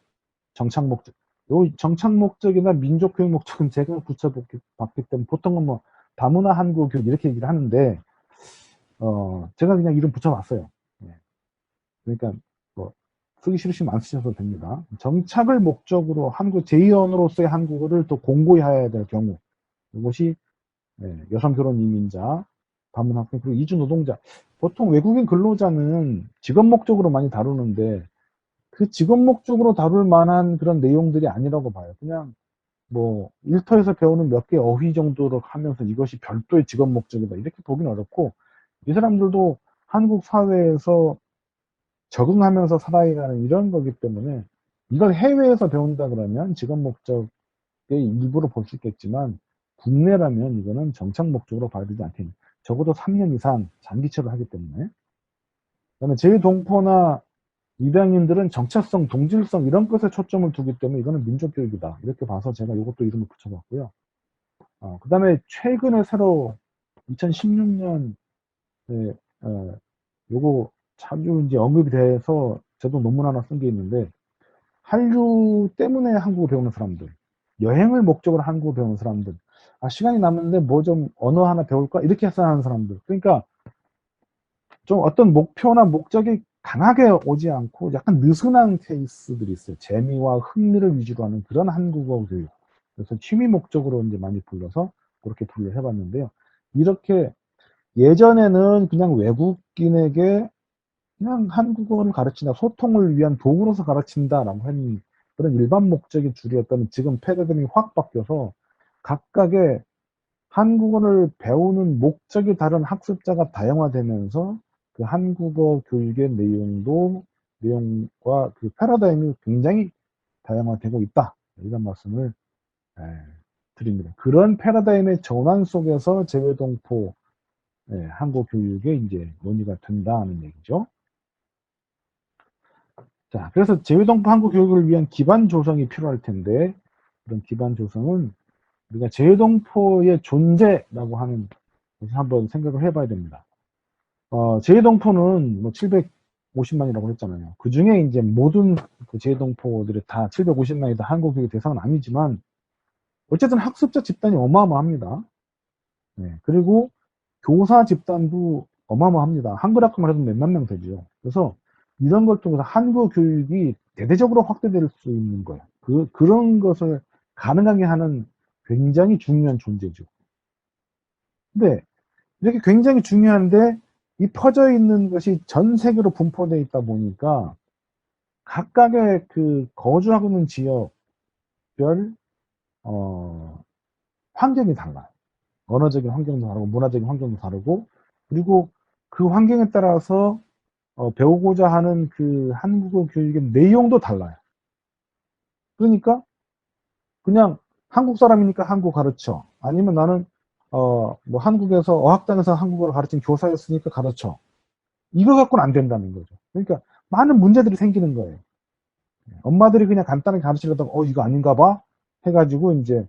정착 목적. 요 정착 목적이나 민족 교육 목적은 제가 붙여봤기 때문에 보통은 뭐 다문화 한국어 교육 이렇게 얘기를 하는데 제가 그냥 이름 붙여봤어요. 그러니까 뭐 쓰기 싫으시면 안 쓰셔도 됩니다. 정착을 목적으로 한국 제2 언어로서의 한국어를 또 공고히 해야 될 경우, 이것이 여성 결혼 이민자, 다문화 학생, 그리고 이주 노동자. 보통 외국인 근로자는 직업 목적으로 많이 다루는데 그 직업 목적으로 다룰 만한 그런 내용들이 아니라고 봐요. 그냥 뭐 일터에서 배우는 몇 개 어휘 정도로 하면서 이것이 별도의 직업 목적이다 이렇게 보기는 어렵고, 이 사람들도 한국 사회에서 적응하면서 살아가는 이런 거기 때문에 이걸 해외에서 배운다 그러면 직업 목적의 일부로 볼 수 있겠지만 국내라면 이거는 정착 목적으로 봐야 되지 않겠니? 적어도 3년 이상 장기체를 하기 때문에. 그다음에 제동포나 입양인들은 정체성, 동질성 이런 것에 초점을 두기 때문에 이거는 민족교육이다. 이렇게 봐서 제가 이것도 이름을 붙여봤고요. 그 다음에 최근에 새로 2016년 요거 자주 이제 언급이 돼서 저도 논문 하나 쓴 게 있는데 한류 때문에 한국어 배우는 사람들, 여행을 목적으로 한국어 배우는 사람들, 시간이 남는데 뭐 좀 언어 하나 배울까 이렇게 해서 하는 사람들. 그러니까 좀 어떤 목표나 목적이 강하게 오지 않고 약간 느슨한 케이스들이 있어요. 재미와 흥미를 위주로 하는 그런 한국어 교육. 그래서 취미 목적으로 이제 많이 불러서 그렇게 분류를 해봤는데요. 이렇게 예전에는 그냥 외국인에게 그냥 한국어를 가르친다, 소통을 위한 도구로서 가르친다라고 하는 그런 일반 목적이 주류였다면 지금 패러다임이 확 바뀌어서 각각의 한국어를 배우는 목적이 다른 학습자가 다양화되면서 그 한국어 교육의 내용과 그 패러다임이 굉장히 다양화되고 있다. 이런 말씀을 드립니다. 그런 패러다임의 전환 속에서 재외동포 한국어 교육에 이제 논의가 된다는 얘기죠. 자, 그래서 재외동포 한국어 교육을 위한 기반 조성이 필요할 텐데 그런 기반 조성은 우리가 재외동포의 존재라고 하는 것을 한번 생각을 해봐야 됩니다. 재외동포는 뭐 750만이라고 했잖아요. 그 중에 이제 모든 그 재외동포들이 다 750만이 다 한국 교육 대상은 아니지만 어쨌든 학습자 집단이 어마어마합니다. 네, 그리고 교사 집단도 어마어마합니다. 한글 학과만 해도 몇만 명 되죠. 그래서 이런 걸 통해서 한국 교육이 대대적으로 확대될 수 있는 거예요. 그런 것을 가능하게 하는 굉장히 중요한 존재죠. 근데 이렇게 굉장히 중요한데 이 퍼져 있는 것이 전 세계로 분포되어 있다 보니까 각각의 그 거주하고 있는 지역별 환경이 달라요. 언어적인 환경도 다르고 문화적인 환경도 다르고 그리고 그 환경에 따라서 배우고자 하는 그 한국어 교육의 내용도 달라요. 그러니까 그냥 한국 사람이니까 한국어 가르쳐. 아니면 나는 뭐 한국에서 어학당에서 한국어를 가르친 교사였으니까 가르쳐. 이거 갖고는 안 된다는 거죠. 그러니까 많은 문제들이 생기는 거예요. 엄마들이 그냥 간단하게 가르치려다가 이거 아닌가 봐 해가지고 이제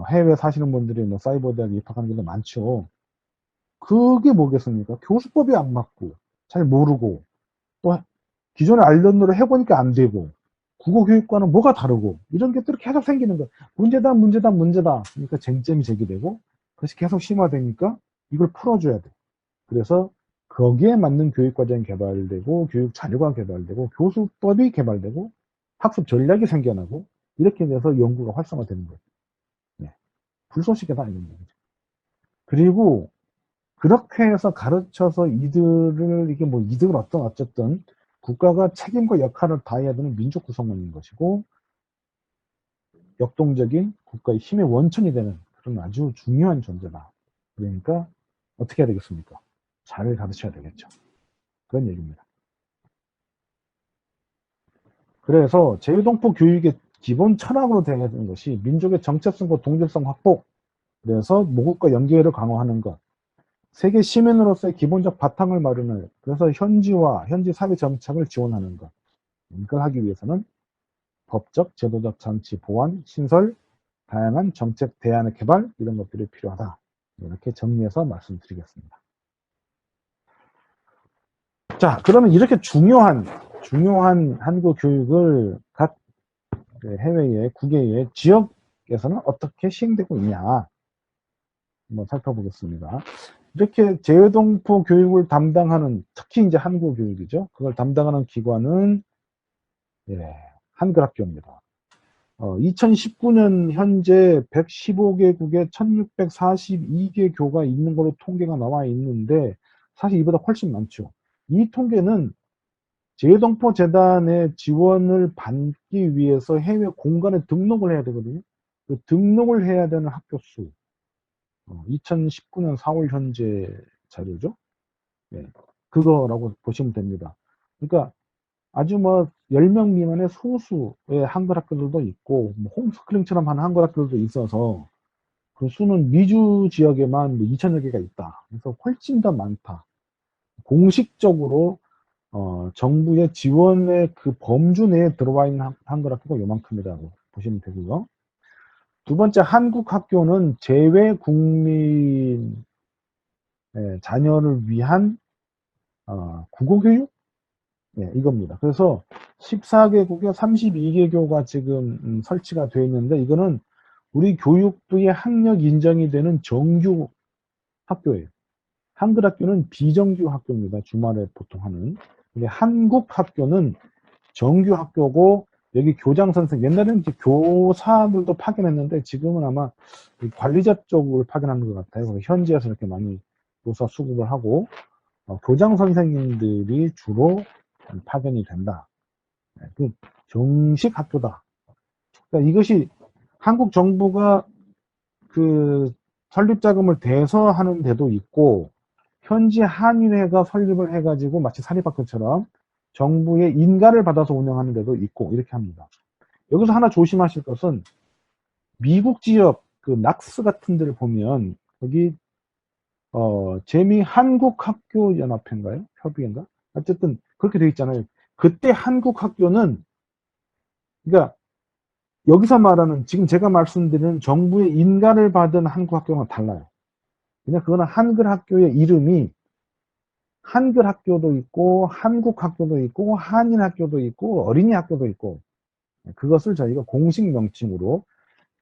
해외에 사시는 분들이 뭐 사이버 대학에 입학하는 경우도 많죠. 그게 뭐겠습니까? 교수법이 안 맞고 잘 모르고 또 기존에 알던 대로 해보니까 안 되고 국어교육과는 뭐가 다르고 이런 것들이 계속 생기는 거예요. 문제다 문제다 문제다. 그러니까 쟁점이 제기되고 그것이 계속 심화되니까 이걸 풀어줘야 돼. 그래서 거기에 맞는 교육과정이 개발되고 교육 자료가 개발되고 교수법이 개발되고 학습 전략이 생겨나고 이렇게 돼서 연구가 활성화되는 거예요. 네. 불쏘시개다 이런 거죠. 그리고 그렇게 해서 가르쳐서 이게 뭐 이득을 어쨌든 국가가 책임과 역할을 다해야 되는 민족 구성원인 것이고 역동적인 국가의 힘의 원천이 되는 그런 아주 중요한 존재다. 그러니까 어떻게 해야 되겠습니까? 잘 가르쳐야 되겠죠. 그런 얘기입니다. 그래서 재외동포 교육의 기본 철학으로 되어야 되는 것이 민족의 정체성과 동질성 확보, 그래서 모국과 연계를 강화하는 것, 세계 시민으로서의 기본적 바탕을 마련할, 그래서 현지 사회 정착을 지원하는 것. 이걸 하기 위해서는 법적, 제도적 장치 보완, 신설, 다양한 정책 대안의 개발 이런 것들이 필요하다. 이렇게 정리해서 말씀드리겠습니다. 자, 그러면 이렇게 중요한 한국어 교육을 각 해외의 국외의 지역에서는 어떻게 시행되고 있냐 한번 살펴보겠습니다. 이렇게 재외동포 교육을 담당하는 특히 이제 한국어 교육이죠. 그걸 담당하는 기관은 한글학교입니다. 2019년 현재 115개국에 1642개 교가 있는 걸로 통계가 나와 있는데 사실 이보다 훨씬 많죠. 이 통계는 재외동포 재단의 지원을 받기 위해서 해외 공간에 등록을 해야 되거든요. 그 등록을 해야 되는 학교 수 2019년 4월 현재 자료죠. 네, 그거라고 보시면 됩니다. 그러니까 아주 뭐 10명 미만의 소수의 한글 학교들도 있고 뭐 홈스쿨링처럼 하는 한글 학교들도 있어서 그 수는 미주 지역에만 뭐 2천여 개가 있다. 그래서 훨씬 더 많다. 공식적으로 정부의 지원의 그 범주 내에 들어와 있는 한글 학교가 요만큼이라고 보시면 되고요. 두 번째, 한국 학교는 재외 국민 자녀를 위한 국어교육? 네, 이겁니다. 그래서 14개국에 32개교가 지금 설치가 되어 있는데 이거는 우리 교육부의 학력 인정이 되는 정규 학교예요. 한글 학교는 비정규 학교입니다. 주말에 보통 하는. 근데 한국 학교는 정규 학교고 여기 교장 선생, 옛날에는 이제 교사들도 파견했는데 지금은 아마 관리자 쪽을 파견하는 것 같아요. 그래서 현지에서 이렇게 많이 교사 수급을 하고 교장 선생님들이 주로 파견이 된다. 그 정식 학교다. 그러니까 이것이 한국 정부가 그 설립 자금을 대서 하는 데도 있고 현지 한인회가 설립을 해가지고 마치 사립학교처럼 정부의 인가를 받아서 운영하는 데도 있고 이렇게 합니다. 여기서 하나 조심하실 것은 미국 지역 그 낙스 같은 데를 보면 여기 재미 한국학교연합회인가요? 협의회인가? 어쨌든 그렇게 돼 있잖아요. 그때 한국학교는 그러니까 여기서 말하는 지금 제가 말씀드리는 정부의 인가를 받은 한국학교랑 달라요. 그냥 그거는 한글 학교의 이름이 한글 학교도 있고 한국 학교도 있고 한인 학교도 있고 어린이 학교도 있고 그것을 저희가 공식 명칭으로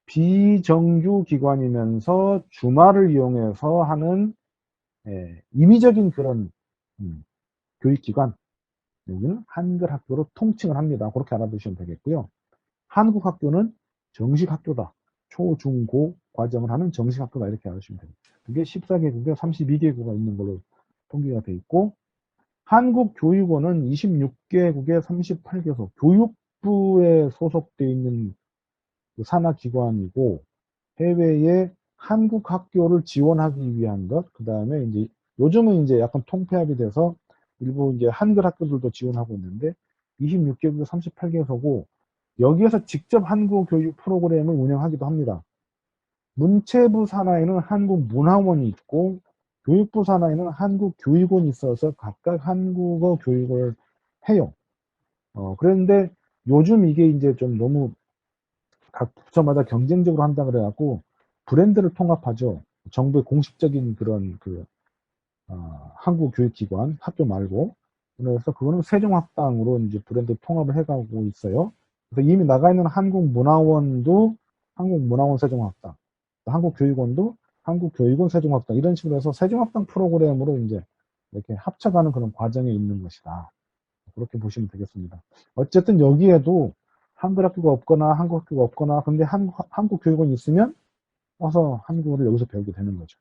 비정규 기관이면서 주말을 이용해서 하는 임의적인 그런 교육기관 여기는 한글 학교로 통칭을 합니다. 그렇게 알아두시면 되겠고요. 한국 학교는 정식 학교다. 초, 중, 고 과정을 하는 정식 학교다. 이렇게 알아두시면 됩니다. 그게 14개국에 32개국가 있는 걸로 통계가 돼 있고 한국교육원은 26개국에 38개소 교육부에 소속되어 있는 산하기관이고 해외에 한국 학교를 지원하기 위한 것, 그 다음에 이제 요즘은 이제 약간 통폐합이 돼서 일부 이제 한글 학교들도 지원하고 있는데 26개국에 38개소고 여기에서 직접 한국 교육 프로그램을 운영하기도 합니다. 문체부 산하에는 한국문화원이 있고 교육부 산하에는 한국교육원이 있어서 각각 한국어 교육을 해요. 그런데 요즘 이게 이제 좀 너무 각 부처마다 경쟁적으로 한다 그래갖고 브랜드를 통합하죠. 정부의 공식적인 그런 한국교육기관 학교 말고 그래서 그거는 세종학당으로 이제 브랜드 통합을 해가고 있어요. 그래서 이미 나가 있는 한국문화원도 한국문화원 세종학당, 한국교육원도 한국교육원 세종학당 이런 식으로 해서 세종학당 프로그램으로 이제 이렇게 합쳐가는 그런 과정에 있는 것이다. 그렇게 보시면 되겠습니다. 어쨌든 여기에도 한글 학교가 없거나 한국 학교가 없거나 근데 한국 교육원이 있으면 와서 한국어를 여기서 배우게 되는 거죠.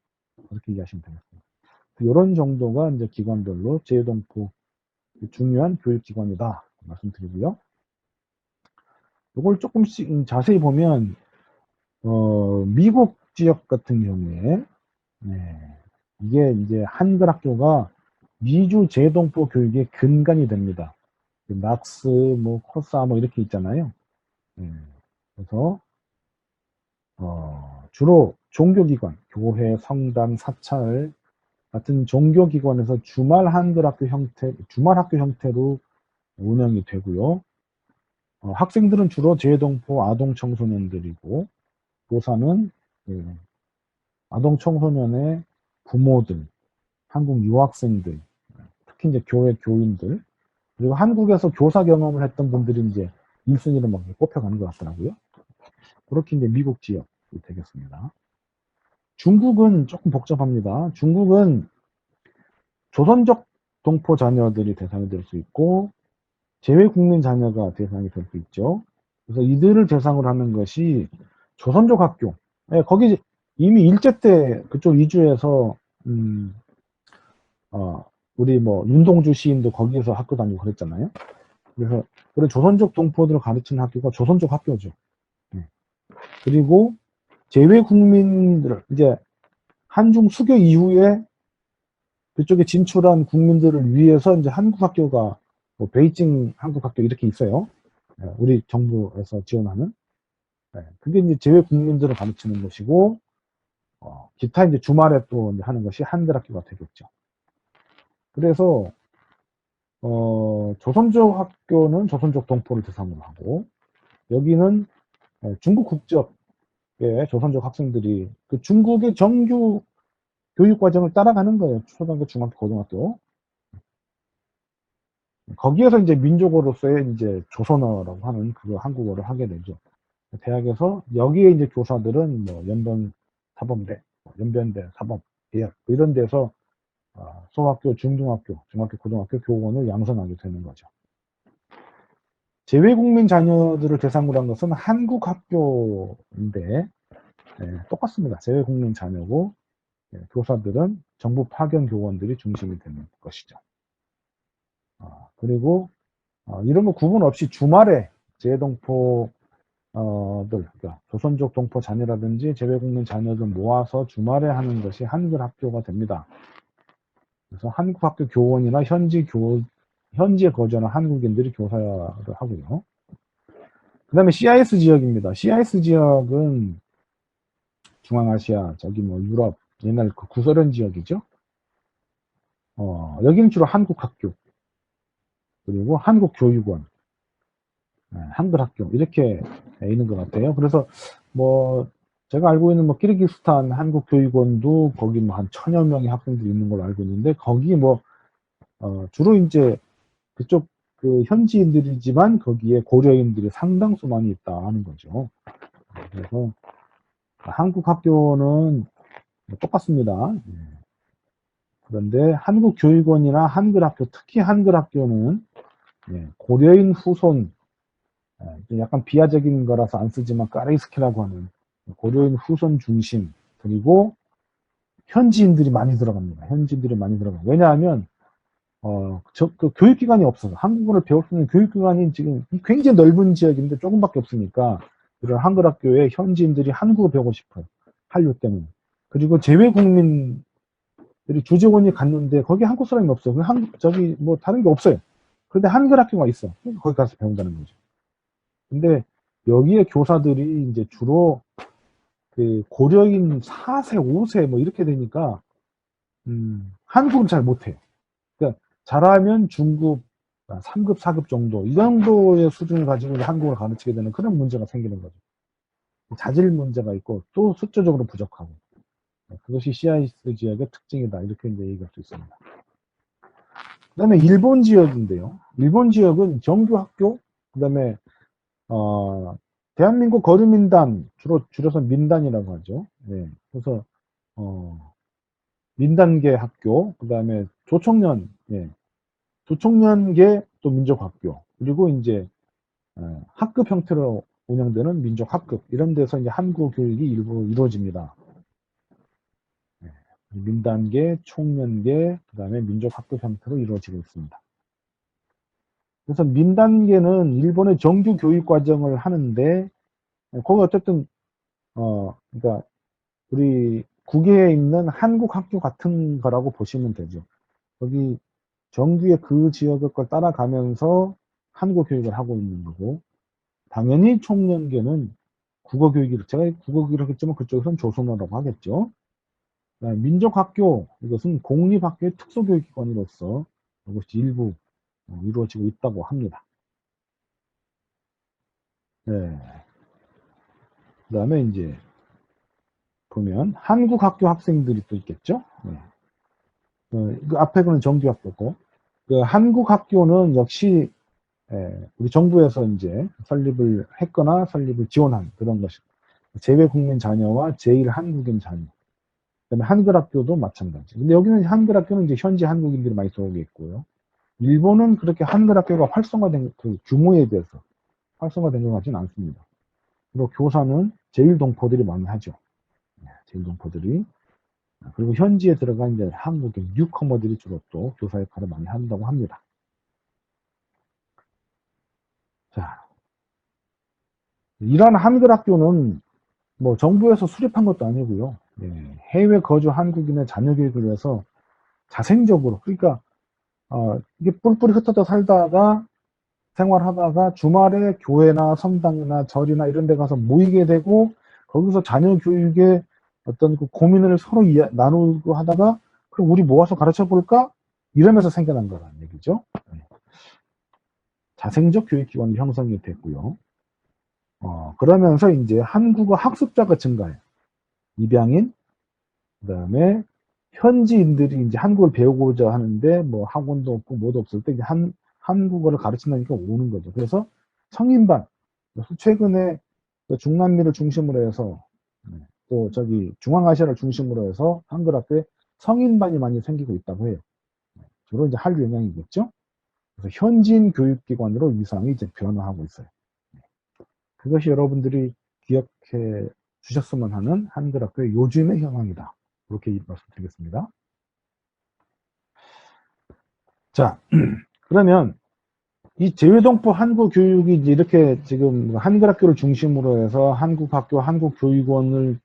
그렇게 이해하시면 되겠습니다. 이런 정도가 이제 기관별로 재외동포 중요한 교육기관이다 말씀드리고요. 이걸 조금씩 자세히 보면 미국 지역 같은 경우에 이게 이제 한글 학교가 미주 재동포 교육의 근간이 됩니다. 낙스, 뭐 코사, 뭐 이렇게 있잖아요. 그래서 주로 종교기관, 교회, 성당, 사찰 같은 종교기관에서 주말 학교 형태로 운영이 되고요. 학생들은 주로 재동포 아동 청소년들이고 교사는 아동 청소년의 부모들, 한국 유학생들, 특히 이제 교회 교인들, 그리고 한국에서 교사 경험을 했던 분들이 이제 1순위로 막 꼽혀가는 것 같더라고요. 그렇게 이제 미국 지역이 되겠습니다. 중국은 조금 복잡합니다. 중국은 조선족 동포 자녀들이 대상이 될 수 있고, 재외국민 자녀가 대상이 될 수 있죠. 그래서 이들을 대상으로 하는 것이 조선족 학교. 거기 이미 일제 때 그쪽 이주해서, 우리 뭐 윤동주 시인도 거기에서 학교 다니고 그랬잖아요. 그래서 그런 조선족 동포들을 가르치는 학교가 조선족 학교죠. 그리고 재외 국민들 이제 한중 수교 이후에 그쪽에 진출한 국민들을 위해서 이제 한국 학교가 뭐 베이징 한국학교 이렇게 있어요. 우리 정부에서 지원하는. 그게 이제 재외 국민들을 가르치는 것이고, 기타 이제 주말에 또 이제 하는 것이 한글 학교가 되겠죠. 그래서, 조선족 학교는 조선족 동포를 대상으로 하고, 여기는 중국 국적의 조선족 학생들이 그 중국의 정규 교육 과정을 따라가는 거예요. 초등학교, 중학교, 고등학교. 거기에서 이제 민족어로서의 이제 조선어라고 하는 그 한국어를 하게 되죠. 대학에서 여기에 이제 교사들은 뭐 연변 사범대, 연변대 사범, 대학 이런 데서 소학교, 중등학교, 중학교, 고등학교 교원을 양성하게 되는 거죠. 재외국민 자녀들을 대상으로 한 것은 한국 학교인데 똑같습니다. 재외국민 자녀고 교사들은 정부 파견 교원들이 중심이 되는 것이죠. 그리고 이런 거 구분 없이 주말에 재외동포 그러니까 조선족 동포 자녀라든지 재외국민 자녀들 모아서 주말에 하는 것이 한글 학교가 됩니다. 그래서 한국 학교 교원이나 현지에 거주하는 한국인들이 교사를 하고요. 그 다음에 CIS 지역입니다. CIS 지역은 중앙아시아, 저기 뭐 유럽, 옛날 그 구소련 지역이죠. 여기는 주로 한국 학교, 그리고 한국 교육원, 한글 학교, 이렇게 있는 것 같아요. 그래서 뭐, 제가 알고 있는 뭐, 키르기스탄 한국 교육원도 거기 뭐 한 1000여 명의 학생들이 있는 걸로 알고 있는데, 거기 뭐, 주로 이제 그쪽 그 현지인들이지만 거기에 고려인들이 상당수 많이 있다 하는 거죠. 그래서 한국 학교는 똑같습니다. 그런데 한국 교육원이나 한글 학교, 특히 한글 학교는 고려인 후손, 약간 비하적인 거라서 안 쓰지만 까레이스키라고 하는 고려인 후손 중심, 그리고 현지인들이 많이 들어갑니다. 현지인들이 많이 들어가요. 왜냐하면 그 교육기관이 없어서 한국어를 배울 수 있는 교육기관이 지금 굉장히 넓은 지역인데 조금밖에 없으니까 이런 한글 학교에 현지인들이 한국어 배우고 싶어요. 한류 때문에. 그리고 재외 국민들이 주재원이 갔는데 거기 한국 사람이 없어요. 저기 뭐 다른 게 없어요. 그런데 한글 학교가 있어. 그러니까 거기 가서 배운다는 거죠. 근데 여기에 교사들이 이제 주로 그 고려인 4세, 5세 뭐 이렇게 되니까 한국은 잘 못해요. 그러니까 잘하면 중급 3급, 4급 정도 이 정도의 수준을 가지고 한국어를 가르치게 되는 그런 문제가 생기는 거죠. 자질 문제가 있고 또 숫자적으로 부족하고 그것이 CIS 지역의 특징이다 이렇게 이제 얘기할 수 있습니다. 그 다음에 일본 지역인데요. 일본 지역은 정규 학교, 그 다음에 대한민국 거류민단, 주로 줄여서 민단이라고 하죠. 그래서 민단계 학교, 그 다음에 조청년, 조청년계 또 민족학교, 그리고 이제 학급 형태로 운영되는 민족학급, 이런 데서 이제 한국어 교육이 일부 이루어집니다. 민단계, 총년계, 그 다음에 민족학급 형태로 이루어지고 있습니다. 그래서 민단계는 일본의 정규 교육 과정을 하는데, 거기 어쨌든, 그러니까, 우리 국외에 있는 한국 학교 같은 거라고 보시면 되죠. 거기 정규의 그 지역의 걸 따라가면서 한국 교육을 하고 있는 거고, 당연히 총연계는 국어 교육을, 제가 국어 교육을 하겠지만 그쪽에서는 조선어라고 하겠죠. 민족학교, 이것은 공립학교의 특수교육기관으로서 이것이 일부 이루어지고 있다고 합니다. 그 다음에 이제 보면 한국학교 학생들이 또 있겠죠. 그 앞에 거는 정규학교고, 그 한국학교는 역시 우리 정부에서 이제 설립을 했거나 설립을 지원한 그런 것입니다. 재외국민 자녀와 제1한국인 자녀. 그다음에 한글학교도 마찬가지. 근데 여기는 한글학교는 이제 현지 한국인들이 많이 들어오게 있고요. 일본은 그렇게 한글학교가 활성화된 그 규모에 비해서 활성화된 것 같지는 않습니다. 그리고 교사는 제1동포들이 많이 하죠. 제1동포들이. 그리고 현지에 들어간 이제 한국인 뉴커머들이 주로 또 교사 역할을 많이 한다고 합니다. 자, 이러한 한글학교는 뭐 정부에서 수립한 것도 아니고요. 해외 거주 한국인의 자녀 교육을 위해서 자생적으로, 그러니까 이게 뿔뿔이 흩어져 살다가 생활하다가 주말에 교회나 성당이나 절이나 이런 데 가서 모이게 되고 거기서 자녀 교육에 어떤 그 고민을 서로 나누고 하다가 그럼 우리 모아서 가르쳐 볼까? 이러면서 생겨난 거라는 얘기죠. 네. 자생적 교육기관이 형성이 됐고요. 그러면서 이제 한국어 학습자가 증가해요. 입양인, 그 다음에 현지인들이 이제 한국어를 배우고자 하는데 뭐 학원도 없고 뭐도 없을 때 이제 한국어를 가르친다니까 오는 거죠. 그래서 성인반, 최근에 중남미를 중심으로 해서 또 저기 중앙아시아를 중심으로 해서 한글 학교에 성인반이 많이 생기고 있다고 해요. 주로 이제 한류 영향이겠죠. 그래서 현지인 교육기관으로 위상이 이제 변화하고 있어요. 그것이 여러분들이 기억해 주셨으면 하는 한글 학교의 요즘의 현황이다. 그렇게 말씀드리겠습니다. 자, 그러면 이 재외동포 한국 교육이 이제 이렇게 지금 한글 학교를 중심으로 해서 한국 학교, 한국 교육원을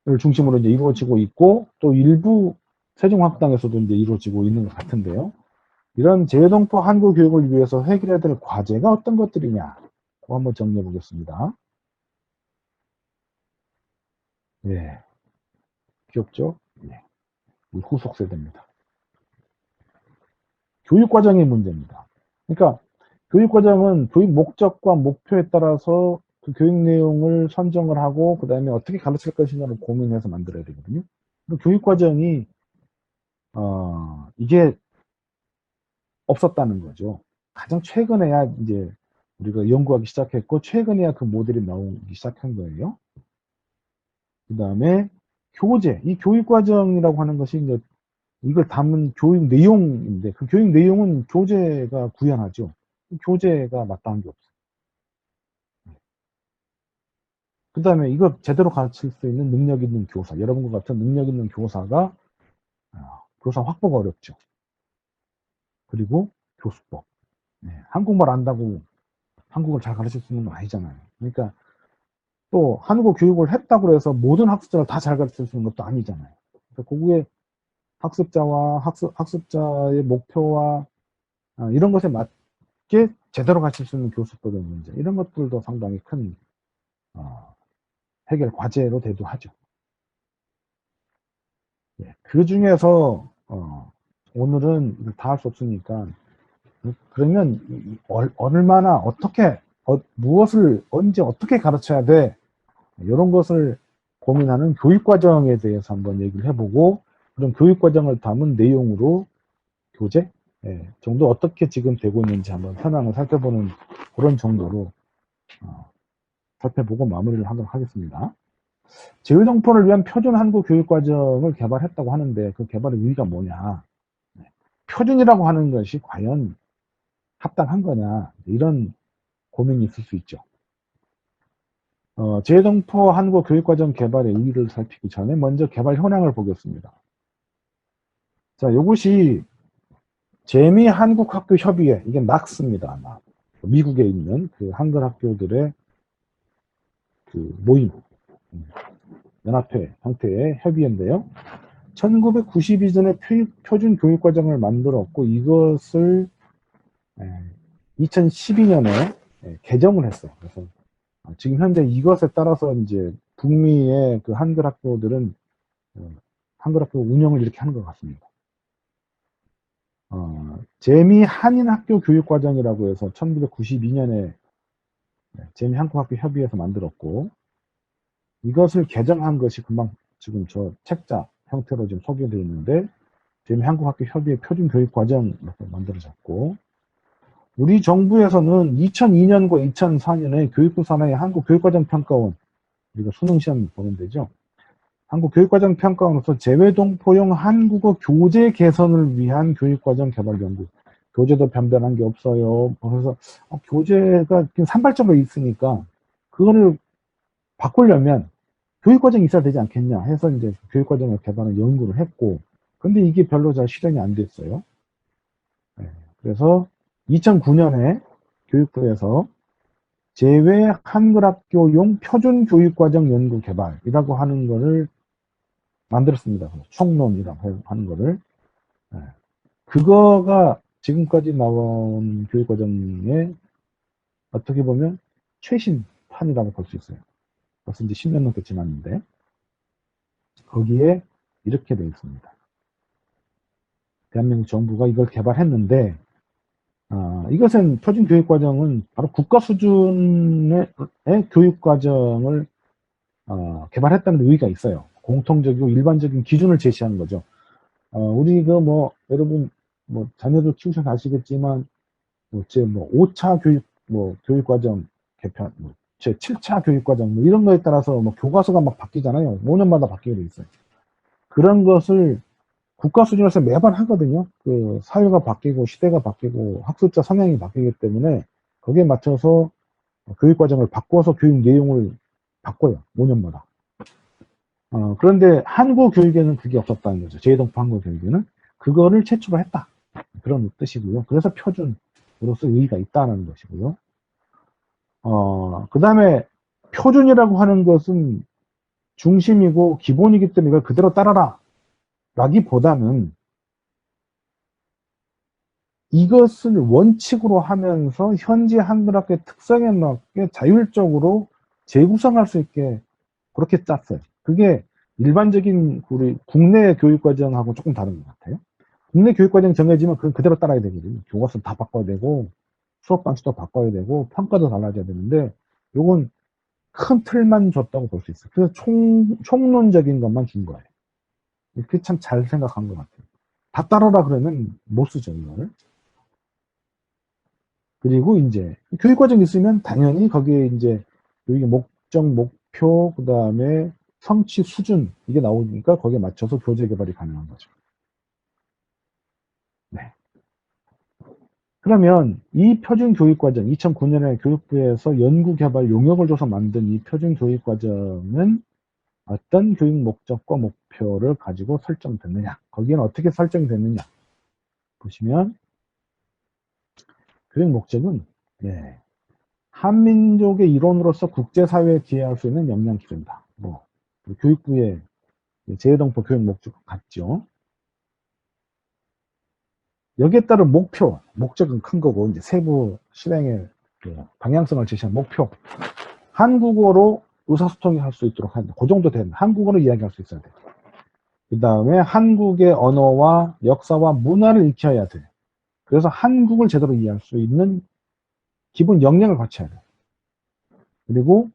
를 중심으로 이제 이루어지고 있고 또 일부 세종학당에서도 이제 이루어지고 있는 것 같은데요. 이런 재외동포 한국 교육을 위해서 해결해야 될 과제가 어떤 것들이냐? 그거 한번 정리해 보겠습니다. 예. 귀엽죠? 예. 후속 세대입니다. 교육과정의 문제입니다. 그러니까 교육과정은 교육 목적과 목표에 따라서 그 교육 내용을 선정을 하고 그 다음에 어떻게 가르칠 것이냐를 고민해서 만들어야 되거든요. 교육과정이 이게 없었다는 거죠. 가장 최근에야 이제 우리가 연구하기 시작했고 최근에야 그 모델이 나오기 시작한 거예요. 그 다음에 교재, 이 교육과정이라고 하는 것이 이제 이걸 담은 교육 내용인데 그 교육 내용은 교재가 구현하죠. 교재가 마땅한 게 없어요. 그 다음에 이거 제대로 가르칠 수 있는 능력 있는 교사, 여러분과 같은 능력 있는 교사가 교사 확보가 어렵죠. 그리고 교수법. 한국말 안다고 한국을 잘 가르칠 수 있는 건 아니잖아요. 그러니까 또 한국어 교육을 했다고 해서 모든 학습자를 다 잘 가르칠 수 있는 것도 아니잖아요. 그래서 그게 학습자와 학습자의 목표와 이런 것에 맞게 제대로 가르칠 수 있는 교수법의 문제, 이런 것들도 상당히 큰 해결 과제로 대두하죠. 그 중에서 오늘은 다 할 수 없으니까 그러면 얼마나 어떻게 무엇을 언제 어떻게 가르쳐야 돼, 이런 것을 고민하는 교육과정에 대해서 한번 얘기를 해보고 그런 교육과정을 담은 내용으로 교재 정도 어떻게 지금 되고 있는지 한번 현황을 살펴보는 그런 정도로 살펴보고 마무리를 하도록 하겠습니다. 재외동포를 위한 표준 한국 교육과정을 개발했다고 하는데 그 개발의 의의가 뭐냐, 표준이라고 하는 것이 과연 합당한 거냐, 이런 고민이 있을 수 있죠. 재외동포 한국 교육과정 개발의 의의를 살피기 전에 먼저 개발 현황을 보겠습니다. 자, 이것이 재미 한국학교 협의회, 이게 նակ스입니다. 아마 미국에 있는 그 한글 학교들의 그 모임, 연합회 형태의 협의회인데요. 1992년에 표준 교육과정을 만들었고 이것을 2012년에 개정을 했어요. 그래서 지금 현재 이것에 따라서 이제 북미의 그 한글 학교들은 한글 학교 운영을 이렇게 하는 것 같습니다. 재미 한인학교 교육과정이라고 해서 1992년에 재미 한국학교 협의회에서 만들었고 이것을 개정한 것이 금방 지금 저 책자 형태로 지금 소개되어 있는데 재미 한국학교 협의회 표준 교육과정 이렇게 만들어졌고 우리 정부에서는 2002년과 2004년에 교육부 산하의 한국교육과정평가원, 우리가 수능시험 보면 되죠. 한국교육과정평가원으로서 재외동포용 한국어 교재 개선을 위한 교육과정 개발 연구. 교재도 변변한 게 없어요. 그래서 교재가 산발적으로 있으니까 그거를 바꾸려면 교육과정이 있어야 되지 않겠냐 해서 이제 교육과정을 개발을 연구를 했고, 근데 이게 별로 잘 실현이 안 됐어요. 그래서 2009년에 교육부에서 재외 한글학교용 표준 교육과정 연구 개발이라고 하는 거를 만들었습니다. 총론이라고 하는 거를. 예. 그거가 지금까지 나온 교육과정의 어떻게 보면 최신판이라고 볼 수 있어요. 벌써 이제 10년 넘게 지났는데, 거기에 이렇게 되어 있습니다. 대한민국 정부가 이걸 개발했는데, 이것은 표준교육과정은 바로 국가 수준의 교육과정을 개발했다는 의의가 있어요. 공통적이고 일반적인 기준을 제시하는 거죠. 우리 여러분 자녀들 키우셔서 아시겠지만 제 5차 교육과정 개편, 제 7차 교육과정 이런 거에 따라서 교과서가 막 바뀌잖아요. 5년마다 바뀌게 돼 있어요. 그런 것을 국가 수준에서 매번 하거든요. 그 사회가 바뀌고 시대가 바뀌고 학습자 성향이 바뀌기 때문에 거기에 맞춰서 교육과정을 바꿔서 교육 내용을 바꿔요. 5년마다. 그런데 한국 교육에는 그게 없었다는 거죠. 제2동포 한국 교육에는. 그거를 최초로 했다. 그런 뜻이고요. 그래서 표준으로서 의의가 있다는 것이고요. 그 다음에 표준이라고 하는 것은 중심이고 기본이기 때문에 이걸 그대로 따라라 라기보다는 이것을 원칙으로 하면서 현지 한글학교의 특성에 맞게 자율적으로 재구성할 수 있게 그렇게 짰어요. 그게 일반적인 우리 국내 교육과정하고 조금 다른 것 같아요. 국내 교육과정 정해지면 그건 그대로 따라야 되거든요. 교과서 다 바꿔야 되고 수업 방식도 바꿔야 되고 평가도 달라져야 되는데 요건 큰 틀만 줬다고 볼 수 있어요. 그래서 총론적인 것만 준 거예요. 그게 참 잘 생각한 것 같아요. 다 따라라 그러면 못 쓰죠, 이걸. 그리고 이제 교육과정 있으면 당연히 거기에 이제 교육의 목적, 목표, 그 다음에 성취 수준 이게 나오니까 거기에 맞춰서 교재 개발이 가능한 거죠. 네. 그러면 이 표준교육과정 2009년에 교육부에서 연구개발 용역을 줘서 만든 이 표준교육과정은 어떤 교육 목적과 목표를 가지고 설정됐느냐, 거기에는 어떻게 설정됐느냐 보시면 교육 목적은 한민족의 일원으로서 국제사회에 기여할 수 있는 역량 기술이다. 교육부의 제2동포 교육 목적 같죠. 여기에 따른 목적은 큰 거고 이제 세부 실행의 방향성을 제시한 목표. 한국어로 의사소통이 할 수 있도록 한다. 그 정도 되는 한국어로 이야기할 수 있어야 돼. 그 다음에 한국의 언어와 역사와 문화를 익혀야 돼. 그래서 한국을 제대로 이해할 수 있는 기본 역량을 갖춰야 돼. 그리고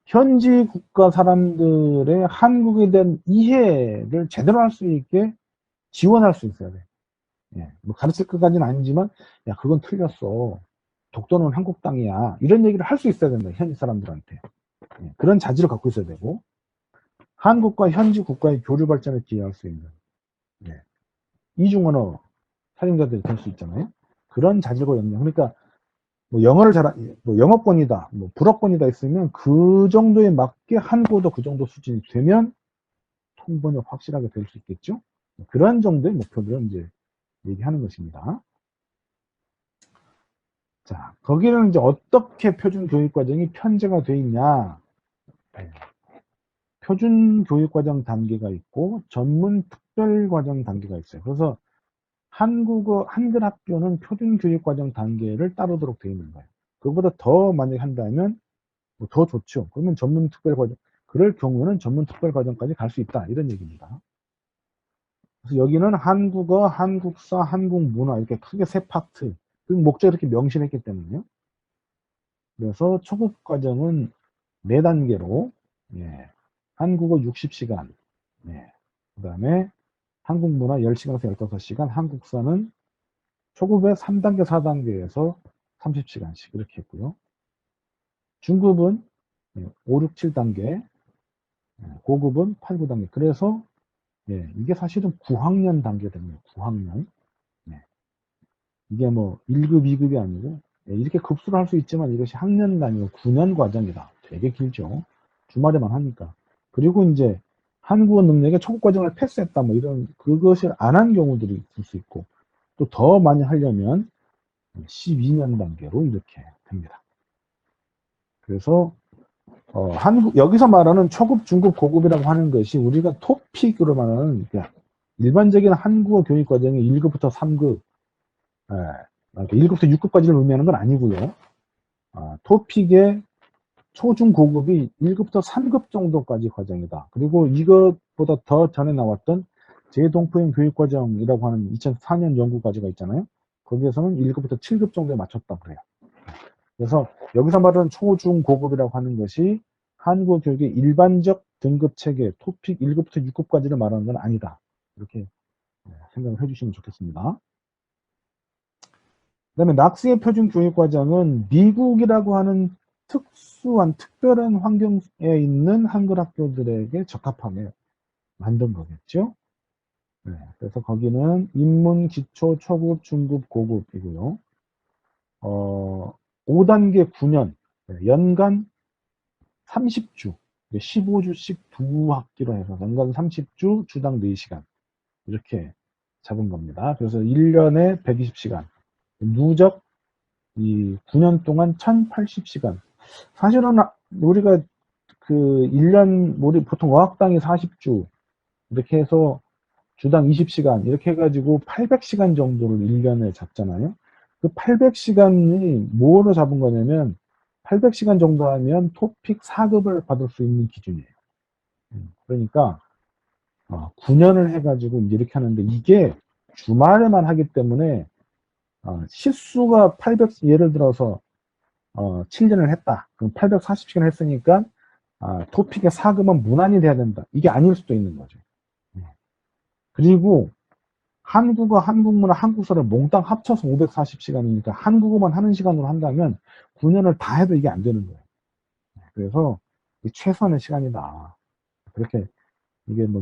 현지 국가 사람들의 한국에 대한 이해를 제대로 할 수 있게 지원할 수 있어야 돼. 가르칠 것까지는 아니지만, 야, 그건 틀렸어. 독도는 한국 땅이야. 이런 얘기를 할 수 있어야 된다. 현지 사람들한테. 그런 자질을 갖고 있어야 되고, 한국과 현지 국가의 교류 발전에 기여할 수 있는, 이중언어 살인자들이 될 수 있잖아요. 그런 자질과 역량. 그러니까, 영어를 영어권이다, 불어권이다 있으면 그 정도에 맞게 한국어도 그 정도 수준이 되면 통번역 확실하게 될 수 있겠죠. 그런 정도의 목표들을 이제 얘기하는 것입니다. 자, 거기는 이제 어떻게 표준교육과정이 편제가 되어 있냐. 표준교육과정 단계가 있고 전문 특별과정 단계가 있어요. 그래서 한글 학교는 표준교육과정 단계를 따르도록 되어 있는 거예요. 그거보다 더 만약에 한다면 더 좋죠. 그러면 전문 특별과정, 그럴 경우는 전문 특별과정까지 갈 수 있다. 이런 얘기입니다. 그래서 여기는 한국어, 한국사, 한국문화 이렇게 크게 세 파트. 그 목적을 이렇게 명시했기 때문에요. 그래서 초급 과정은 4단계로 한국어 60시간, 그 다음에 한국문화 10시간에서 15시간, 한국사는 초급의 3단계, 4단계에서 30시간씩 이렇게 했고요. 중급은 5, 6, 7단계, 고급은 8, 9단계. 그래서 이게 사실은 9학년 단계 됩니다. 9학년. 이게 1급, 2급이 아니고 이렇게 급수를 할 수 있지만 이것이 학년 단위로 9년 과정이다. 되게 길죠. 주말에만 하니까. 그리고 이제 한국어 능력의 초급 과정을 패스했다. 이런 그것을 안 한 경우들이 있을 수 있고 또 더 많이 하려면 12년 단계로 이렇게 됩니다. 그래서 여기서 말하는 초급, 중급, 고급이라고 하는 것이 우리가 토픽으로 말하는 일반적인 한국어 교육 과정이 1급부터 3급, 1급부터 6급까지를 의미하는 건 아니고요. 토픽의 초중 고급이 1급부터 3급 정도까지 과정이다. 그리고 이것보다 더 전에 나왔던 제동포형 교육과정이라고 하는 2004년 연구과제가 있잖아요. 거기에서는 1급부터 7급 정도에 맞췄다 그래요. 그래서 여기서 말하는 초중 고급이라고 하는 것이 한국어 교육의 일반적 등급 체계, 토픽 1급부터 6급까지를 말하는 건 아니다. 이렇게 생각을 해주시면 좋겠습니다. 그 다음에 낙스의 표준 교육과정은 미국이라고 하는 특별한 환경에 있는 한글 학교들에게 적합하게 만든 거겠죠. 그래서 거기는 인문, 기초, 초급, 중급, 고급이고요. 5단계 9년, 연간 30주, 15주씩 두 학기로 해서 연간 30주, 주당 4시간 이렇게 잡은 겁니다. 그래서 1년에 120시간, 누적 이 9년 동안 1080시간. 사실은 우리가 그 1년, 우리 보통 어학당이 40주 이렇게 해서 주당 20시간 이렇게 해가지고 800시간 정도를 1년에 잡잖아요. 그 800시간이 뭐로 잡은 거냐면 800시간 정도 하면 토픽 4급을 받을 수 있는 기준이에요. 그러니까 9년을 해가지고 이렇게 하는데 이게 주말에만 하기 때문에 시수가 800, 예를 들어서 7년을 했다. 그럼 840시간 했으니까 토픽의 4급은 무난히 돼야 된다. 이게 아닐 수도 있는 거죠. 그리고 한국어, 한국문화, 한국사를 몽땅 합쳐서 540시간이니까 한국어만 하는 시간으로 한다면 9년을 다 해도 이게 안 되는 거예요. 그래서 최소한의 시간이다. 그렇게 이게 뭐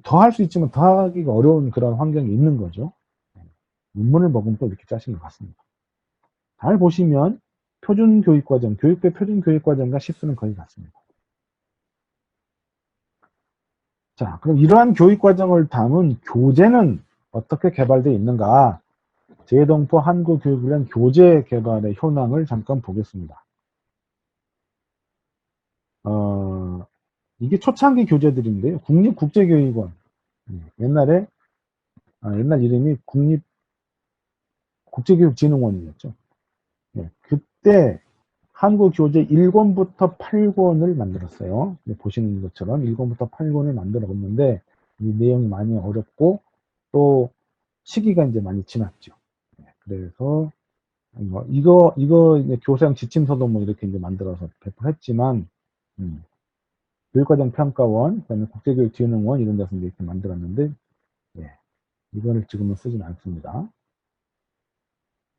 더 할 수 있지만 더 하기가 어려운 그런 환경이 있는 거죠. 문문을 머금고 이렇게 짜신 것 같습니다. 잘 보시면 표준교육과정, 교육부의 표준교육과정과 시수는 거의 같습니다. 자, 그럼 이러한 교육과정을 담은 교재는 어떻게 개발되어 있는가? 제동포 한국교육을 위한 교재 개발의 현황을 잠깐 보겠습니다. 이게 초창기 교재들인데요. 국립국제교육원. 옛날 이름이 국제교육진흥원이었죠. 그때 한국 교재 1권부터 8권을 만들었어요. 보시는 것처럼 1권부터 8권을 만들었는데 이 내용이 많이 어렵고 또 시기가 이제 많이 지났죠. 그래서 이거 이제 교사용 지침서도 뭐 이렇게 이제 만들어서 배포했지만 교육과정 평가원, 그다음에 국제교육진흥원 이런 데서 이렇게 만들었는데 이거를 지금은 쓰진 않습니다.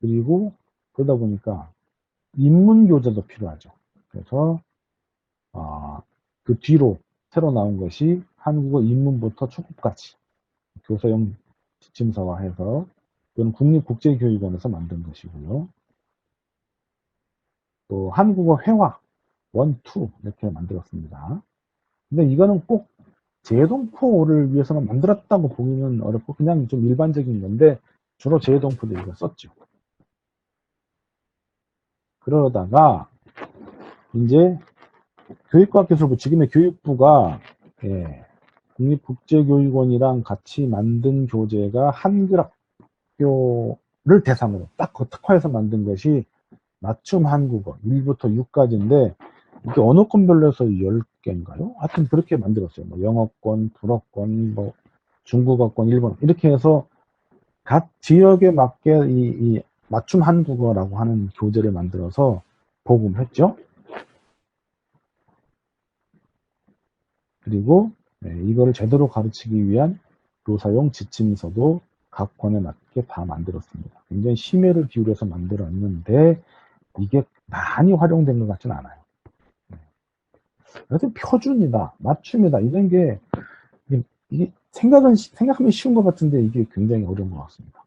그리고 그러다 보니까 인문교재도 필요하죠. 그래서 그 뒤로 새로 나온 것이 한국어 입문부터 초급까지 교사용 지침서화해서 이건 국립국제교육원에서 만든 것이고요. 또 한국어 회화 1, 2 이렇게 만들었습니다. 근데 이거는 꼭 제동포를 위해서만 만들었다고 보기는 어렵고 그냥 좀 일반적인 건데 주로 제동포들이 이거 썼죠. 그러다가 이제 교육과학기술부, 지금의 교육부가 국립국제교육원이랑 같이 만든 교재가 한글 학교를 대상으로 딱 특화해서 만든 것이 맞춤 한국어 1부터 6까지인데 이게 언어권별로 해서 10개인가요? 하여튼 그렇게 만들었어요. 뭐 영어권, 불어권, 뭐 중국어권, 일본어 이렇게 해서 각 지역에 맞게 이 맞춤 한국어라고 하는 교재를 만들어서 보급했죠. 그리고 이거를 제대로 가르치기 위한 교사용 지침서도 각 권에 맞게 다 만들었습니다. 굉장히 심혈을 기울여서 만들었는데 이게 많이 활용된 것 같지는 않아요. 그래서 표준이다, 맞춤이다 이런 게 이게 생각하면 쉬운 것 같은데 이게 굉장히 어려운 것 같습니다.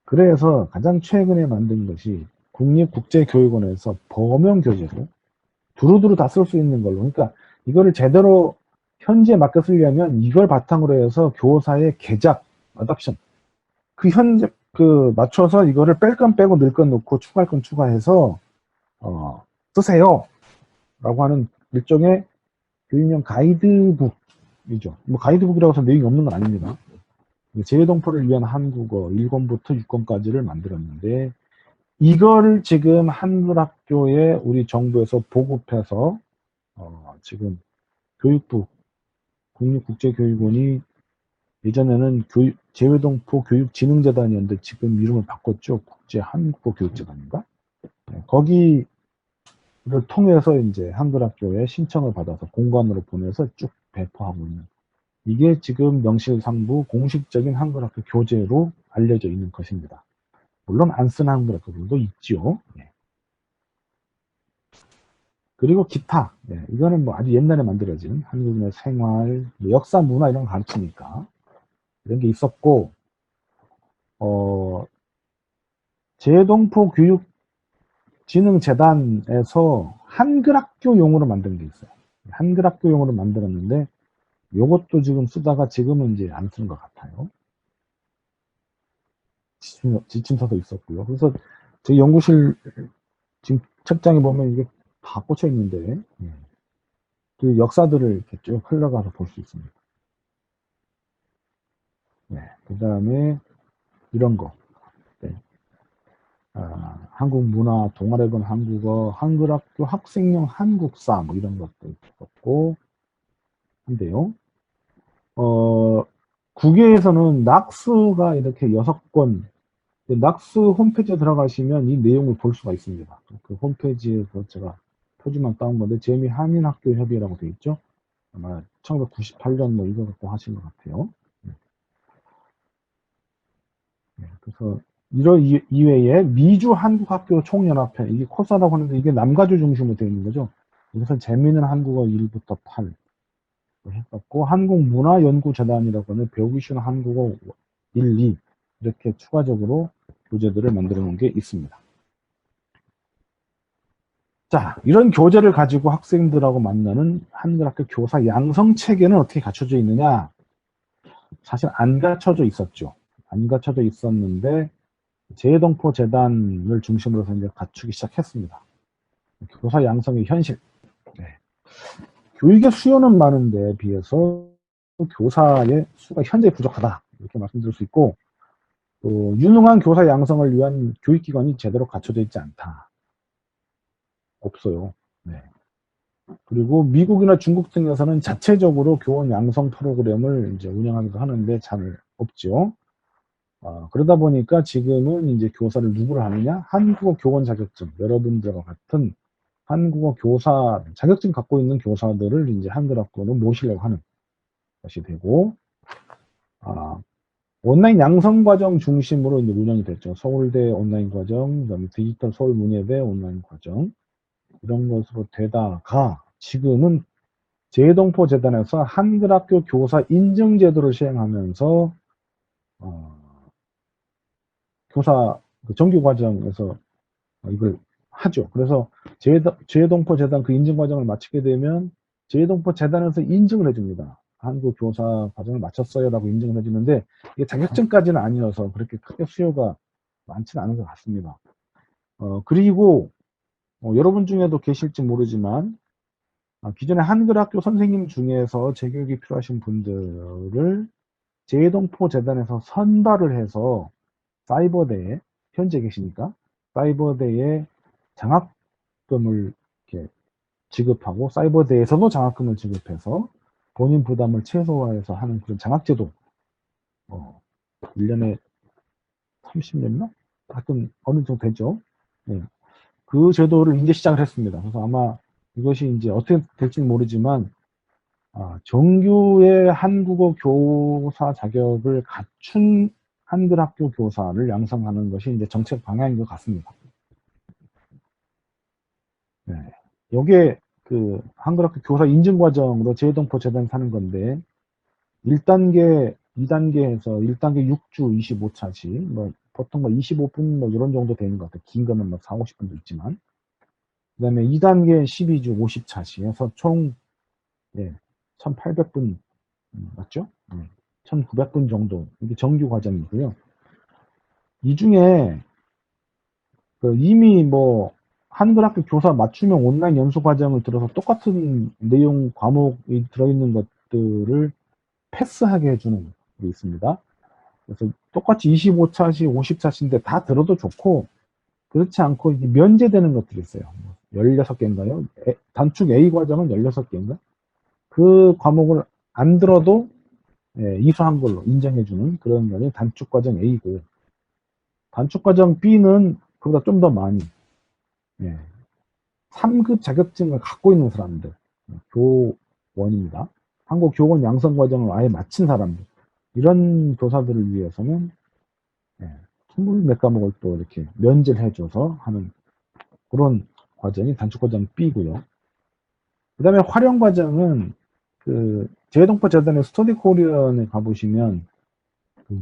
그래서 가장 최근에 만든 것이 국립국제교육원에서 범용교재로 두루두루 다 쓸 수 있는 걸로, 그러니까 이거를 제대로 현지에 맞게 쓰려면 이걸 바탕으로 해서 교사의 개작, 어답션 맞춰서 이거를 뺄 건 빼고 넣을 건 넣고 추가할 건 추가해서 쓰세요. 하는 일종의 교육용 가이드북이죠. 뭐 가이드북이라고 해서 내용이 없는 건 아닙니다. 재외동포를 위한 한국어 1권부터 6권까지를 만들었는데 이걸 지금 한글학교에 우리 정부에서 보급해서 지금 교육부 국립국제교육원이 예전에는 재외동포 교육진흥재단이었는데 지금 이름을 바꿨죠. 국제한국어교육재단인가? 네, 거기를 통해서 이제 한글학교에 신청을 받아서 공관으로 보내서 쭉 배포하고 있는 이게 지금 명실상부 공식적인 한글학교 교재로 알려져 있는 것입니다. 물론 안 쓴 한글학교들도 있죠. 네. 그리고 기타. 네, 이거는 뭐 아주 옛날에 만들어진 한국인의 생활, 뭐 역사, 문화 이런 거 가르치니까 이런 게 있었고, 재동포 교육진흥재단에서 한글학교용으로 만든 게 있어요. 한글학교용으로 만들었는데, 요것도 지금 쓰다가 지금은 이제 안 쓰는 것 같아요. 지침서도 있었고요. 그래서 제 연구실 지금 책장에 보면 이게 다 꽂혀 있는데, 그 역사들을 이렇게 쭉 흘러가서 볼 수 있습니다. 네, 그 다음에 이런 거. 네. 한국 문화, 동아래군 한국어, 한글학교 학생용 한국사, 뭐 이런 것도 있었고, 한데요. 국외에서는 낙수가 이렇게 6권, 낙수 홈페이지에 들어가시면 이 내용을 볼 수가 있습니다. 그 홈페이지에서 제가 표지만 따온 건데, 재미 한인학교협의회라고 되어 있죠. 아마 1998년 뭐 이거 갖고 하신 것 같아요. 네, 그래서 이런 이외에 미주 한국학교 총연합회, 이게 코사라고 하는데 이게 남가주 중심으로 되어 있는 거죠. 그래서 재미있는 한국어 1부터 8 했었고, 한국문화연구재단이라고 하는 배우기 쉬운 한국어 1, 2 이렇게 추가적으로 교재들을 만들어 놓은 게 있습니다. 자, 이런 교재를 가지고 학생들하고 만나는 한글학교 교사 양성 체계는 어떻게 갖춰져 있느냐? 사실 안 갖춰져 있었죠. 안 갖춰져 있었는데 재동포 재단을 중심으로 해서 이제 갖추기 시작했습니다. 교사 양성의 현실. 네. 교육의 수요는 많은데 비해서 교사의 수가 현재 부족하다 이렇게 말씀드릴 수 있고, 또 유능한 교사 양성을 위한 교육기관이 제대로 갖춰져 있지 않다. 없어요. 네. 그리고 미국이나 중국 등에서는 자체적으로 교원 양성 프로그램을 이제 운영하기도 하는데 잘 없죠. 그러다 보니까 지금은 이제 교사를 누구를 하느냐? 한국어 교원 자격증, 여러분들과 같은 한국어 교사 자격증 갖고 있는 교사들을 이제 한글학교로 모시려고 하는 것이 되고, 온라인 양성 과정 중심으로 이제 운영이 됐죠. 서울대 온라인 과정, 그다음에 디지털 서울문예대 온라인 과정 이런 것으로 되다가 지금은 재동포 재단에서 한글학교 교사 인증 제도를 시행하면서 교사 정규 과정에서 이걸 하죠. 그래서 재동포 재단 그 인증 과정을 마치게 되면 재동포 재단에서 인증을 해줍니다. 한국 교사 과정을 마쳤어요라고 인증을 해주는데 이게 자격증까지는 아니어서 그렇게 크게 수요가 많지는 않은 것 같습니다. 그리고 여러분 중에도 계실지 모르지만 기존에 한글학교 선생님 중에서 재교육이 필요하신 분들을 재동포 재단에서 선발을 해서 사이버대에 현재 계시니까 사이버대에 장학금을 이렇게 지급하고 사이버대에서도 장학금을 지급해서 본인 부담을 최소화해서 하는 그런 장학제도 1년에 30년이나? 하여튼 어느 정도 되죠. 네. 그 제도를 이제 시작을 했습니다. 그래서 아마 이것이 이제 어떻게 될지는 모르지만 정규의 한국어 교사 자격을 갖춘 한글학교 교사를 양성하는 것이 이제 정책 방향인 것 같습니다. 네. 요게 그 한글학교 교사 인증 과정으로 재동포 재단 사는 건데 1단계, 2단계에서 1단계 6주 25차시 뭐 보통 뭐 25분 뭐 이런 정도 되는 것 같아요. 긴 거는 뭐 4, 50분도 있지만. 그 다음에 2단계 12주 50차시 해서 총 1800분 맞죠? 1900분 정도 이게 정규 과정이고요. 이 중에 이미 뭐 한글학교 교사 맞춤형 온라인 연수 과정을 들어서 똑같은 내용 과목이 들어있는 것들을 패스하게 해주는 게 있습니다. 그래서 똑같이 25차시, 50차시인데 다 들어도 좋고, 그렇지 않고 이게 면제되는 것들이 있어요. 16개인가요? 단축 A 과정은 16개인가? 그 과목을 안 들어도 이수한 걸로 인정해주는 그런 거는 단축 과정 A고, 단축 과정 B는 그보다 좀 더 많이 3급 자격증을 갖고 있는 사람들, 교원입니다. 한국 교원 양성 과정을 아예 마친 사람들, 이런 교사들을 위해서는 20몇 과목을 또 이렇게 면제를 해줘서 하는 그런 과정이 단축 과정 B고요. 그 다음에 활용 과정은 그 재동포 재단의 스터디 코리언에 가보시면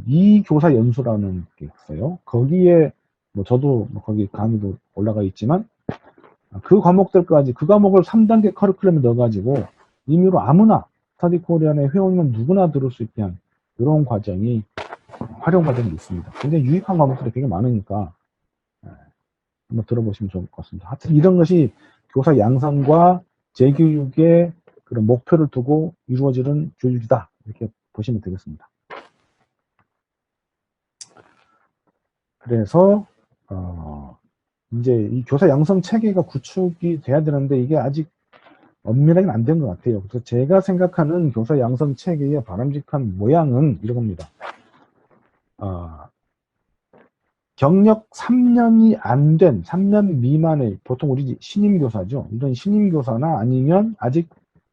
이 교사 연수라는 게 있어요. 거기에 뭐 저도 뭐 거기 강의도 올라가 있지만 그 과목들까지 그 과목을 3단계 커리큘럼에 넣어가지고 임의로 아무나 스터디 코리언의 회원이면 누구나 들을 수 있게 한 이런 과정이 활용 과정이 있습니다. 굉장히 유익한 과목들이 되게 많으니까 한번 들어보시면 좋을 것 같습니다. 하여튼 이런 것이 교사 양성과 재교육의 그런 목표를 두고 이루어지는 교육이다. 이렇게 보시면 되겠습니다. 그래서 이제 이 교사 양성 체계가 구축이 돼야 되는데 이게 아직 엄밀하게 안 된 것 같아요. 그래서 제가 생각하는 교사 양성 체계의 바람직한 모양은 이겁니다. 경력 3년이 안 된, 3년 미만의, 보통 우리 신임교사죠. 이런 신임교사나 아니면 아직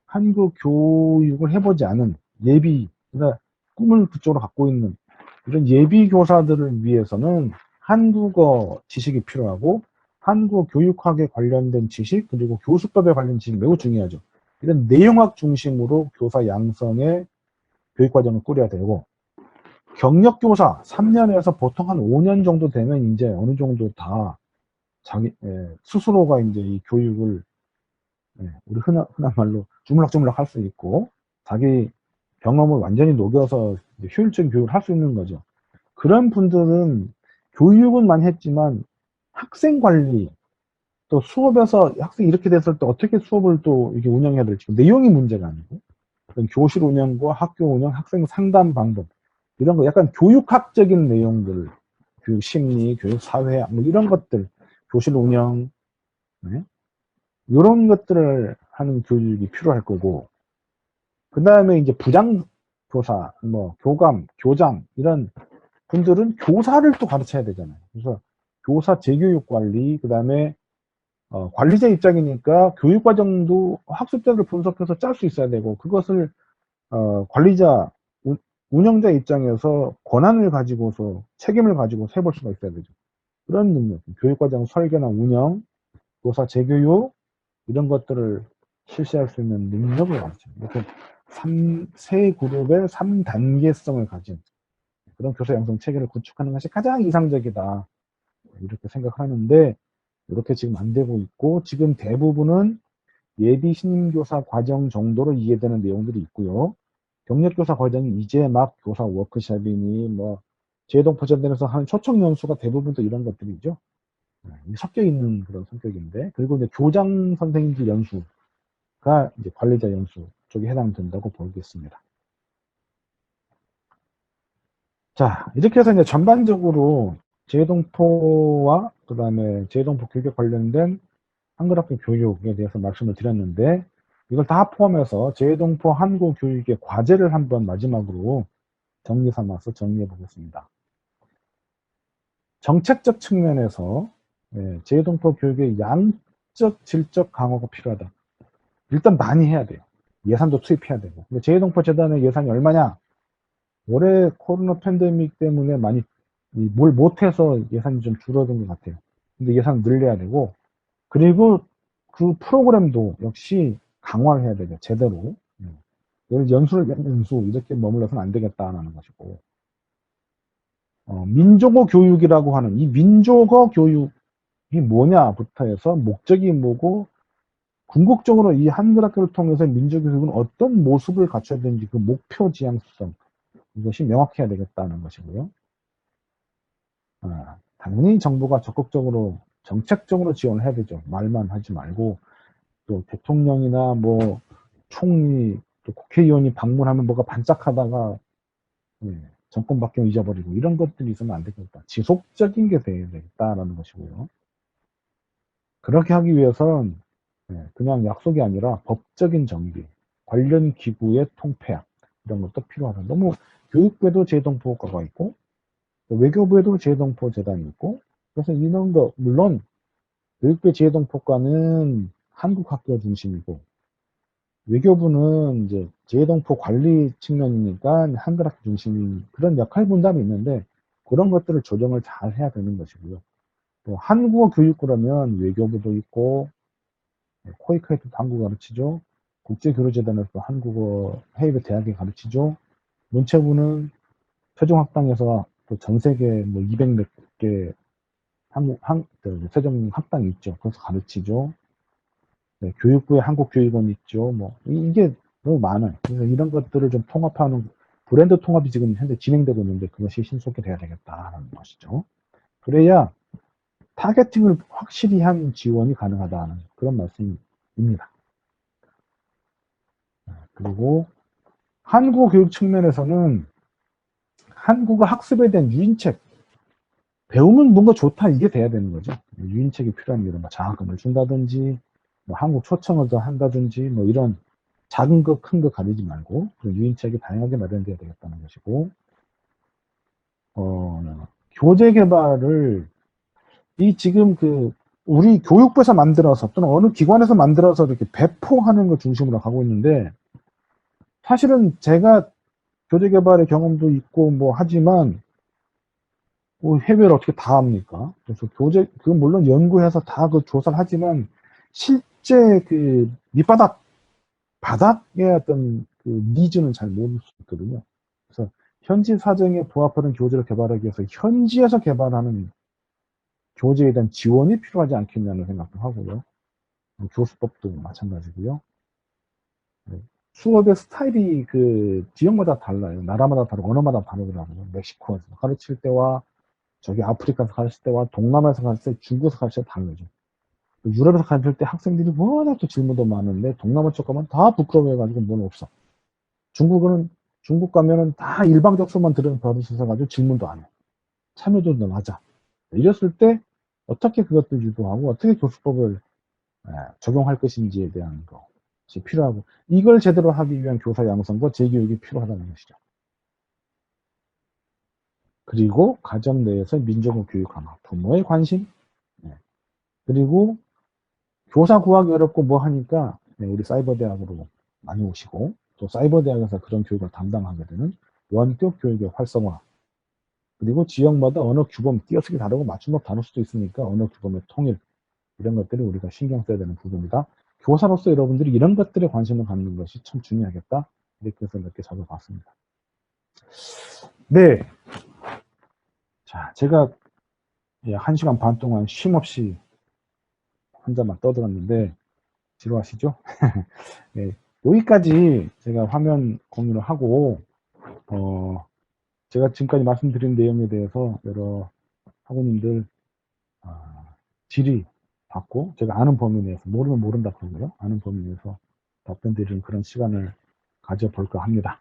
한국 교육을 해보지 않은 예비, 그러니까 꿈을 그쪽으로 갖고 있는 이런 예비 교사들을 위해서는 한국어 지식이 필요하고 한국 교육학에 관련된 지식, 그리고 교수법에 관련된 지식이 매우 중요하죠. 이런 내용학 중심으로 교사 양성의 교육과정을 꾸려야 되고, 경력교사 3년에서 보통 한 5년 정도 되면 이제 어느 정도 다 자기 스스로가 이제 이 교육을 우리 흔한 말로 주물럭주물럭 할 수 있고 자기 경험을 완전히 녹여서 효율적인 교육을 할 수 있는 거죠. 그런 분들은 교육은 많이 했지만 학생 관리, 또 수업에서 학생이 이렇게 됐을 때 어떻게 수업을 또 이렇게 운영해야 될지, 내용이 문제가 아니고 교실 운영과 학교 운영, 학생 상담 방법, 이런 거 약간 교육학적인 내용들, 교육 심리, 교육 사회, 뭐 이런 것들, 교실 운영, 이런 것들을 하는 교육이 필요할 거고, 그 다음에 이제 부장교사, 뭐 교감, 교장 이런 분들은 교사를 또 가르쳐야 되잖아요. 그래서 교사 재교육 관리, 그 다음에 관리자 입장이니까 교육과정도 학습자를 분석해서 짤 수 있어야 되고, 그것을 관리자, 운영자 입장에서 권한을 가지고서 책임을 가지고서 해볼 수가 있어야 되죠. 그런 능력, 교육과정 설계나 운영, 교사 재교육 이런 것들을 실시할 수 있는 능력을 가지죠. 이렇게 세 그룹의 3단계성을 가진 그런 교사 양성 체계를 구축하는 것이 가장 이상적이다. 이렇게 생각하는데 이렇게 지금 안 되고 있고, 지금 대부분은 예비 신임교사 과정 정도로 이해되는 내용들이 있고요. 경력교사 과정이 이제 막 교사 워크숍이니 뭐 재동포전단에서 하는 초청 연수가 대부분 또 이런 것들이죠. 섞여 있는 그런 성격인데, 그리고 이제 교장 선생님들 연수가 이제 관리자 연수 쪽에 해당된다고 보겠습니다. 자, 이렇게 해서 이제 전반적으로 재동포와 그 다음에 재동포 교육에 관련된 한글학교 교육에 대해서 말씀을 드렸는데, 이걸 다 포함해서 재동포 한국 교육의 과제를 한번 마지막으로 정리 삼아서 정리해 보겠습니다. 정책적 측면에서 재동포 교육의 양적, 질적 강화가 필요하다. 일단 많이 해야 돼요. 예산도 투입해야 되고. 근데 재동포 재단의 예산이 얼마냐? 올해 코로나 팬데믹 때문에 많이 뭘 못해서 예산이 좀 줄어든 것 같아요. 근데 예산을 늘려야 되고, 그리고 그 프로그램도 역시 강화를 해야 되죠. 제대로. 연수를 연수 이렇게 머물러서는 안 되겠다는 것이고, 민족어 교육이라고 하는 이 민족어 교육이 뭐냐부터 해서 목적이 뭐고, 궁극적으로 이 한글학교를 통해서 민족 교육은 어떤 모습을 갖춰야 되는지 그 목표 지향성, 이것이 명확해야 되겠다는 것이고요. 당연히 정부가 적극적으로 정책적으로 지원을 해야 되죠. 말만 하지 말고 또 대통령이나 뭐 총리 또 국회의원이 방문하면 뭐가 반짝하다가 정권 바뀌면 잊어버리고 이런 것들이 있으면 안 되겠다. 지속적인 게 돼야 되겠다라는 것이고요. 그렇게 하기 위해선 그냥 약속이 아니라 법적인 정비, 관련 기구의 통폐합 이런 것도 필요하다. 너무 교육부에도 재동포 효과가 있고 외교부에도 재동포 재단이 있고 그래서 이런 거 물론 교육부 재동포과는 한국 학교 중심이고 외교부는 이제 재동포 관리 측면이니까 한글 학교 중심인 그런 역할 분담이 있는데 그런 것들을 조정을 잘 해야 되는 것이고요. 또 한국어 교육부라면 외교부도 있고 코이카에도 한국어 가르치죠. 국제교류재단에서 한국어 해외 대학에 가르치죠. 문체부는 세종학당에서 또 전 세계 뭐 200몇 개 세종 학당이 있죠. 그래서 가르치죠. 네, 교육부에 한국교육원 있죠. 뭐 이게 너무 많아요. 그래서 이런 것들을 좀 통합하는 브랜드 통합이 지금 현재 진행되고 있는데 그것이 신속히 돼야 되겠다라는 것이죠. 그래야 타겟팅을 확실히 한 지원이 가능하다는 그런 말씀입니다. 그리고 한국어 교육 측면에서는 한국어 학습에 대한 유인책 배우면 뭔가 좋다 이게 돼야 되는 거죠. 유인책이 필요한 이런 뭐 장학금을 준다든지 뭐 한국 초청을 더 한다든지 뭐 이런 작은 거 큰 거 가리지 말고 유인책이 다양하게 마련돼야 되겠다는 것이고 교재 개발을 이 지금 그 우리 교육부에서 만들어서 또는 어느 기관에서 만들어서 이렇게 배포하는 걸 중심으로 가고 있는데 사실은 제가 교재 개발의 경험도 있고 뭐 하지만 뭐 해외를 어떻게 다 합니까? 그래서 교재 그 물론 연구해서 다 그 조사를 하지만 실제 그 밑바닥 바닥의 어떤 그 니즈는 잘 모를 수 있거든요. 그래서 현지 사정에 부합하는 교재를 개발하기 위해서 현지에서 개발하는 교재에 대한 지원이 필요하지 않겠냐는 생각도 하고요. 교수법도 마찬가지고요. 수업의 스타일이 그 지역마다 달라요. 나라마다 다르고 언어마다 다르더라고요. 멕시코에서 가르칠 때와 저기 아프리카에서 가르칠 때와 동남아에서 가르칠 때 중국에서 가르칠 때 다르죠. 유럽에서 가르칠 때 학생들이 워낙 또 질문도 많은데 동남아 쪽 가면 다 부끄러워해가지고 뭘 없어. 중국 가면은 다 일방적 수만 받으셔서 가지고 질문도 안 해. 참여도도 낮아. 이랬을 때 어떻게 그것들 유도하고 어떻게 교수법을 적용할 것인지에 대한 것이 필요하고 이걸 제대로 하기 위한 교사 양성과 재교육이 필요하다는 것이죠. 그리고 가정 내에서 민족어 교육 강화, 부모의 관심, 그리고 교사 구하기 어렵고 뭐 하니까 우리 사이버대학으로 많이 오시고 또 사이버대학에서 그런 교육을 담당하게 되는 원격 교육의 활성화 그리고 지역마다 언어 규범 띄어쓰기 다르고 맞춤법 다를 수도 있으니까 언어 규범의 통일 이런 것들이 우리가 신경 써야 되는 부분이다. 교사로서 여러분들이 이런 것들에 관심을 갖는 것이 참 중요하겠다. 이렇게 해서 몇 개 적어봤습니다. 네. 자, 제가 1시간 반 동안 쉼없이 혼자만 떠들었는데 지루하시죠? 네, 여기까지 제가 화면 공유를 하고 제가 지금까지 말씀드린 내용에 대해서 여러 학우님들 질의 받고 제가 아는 범위 내에서 모르면 모른다 그러고요. 아는 범위 내에서 답변 드리는 그런 시간을 가져볼까 합니다.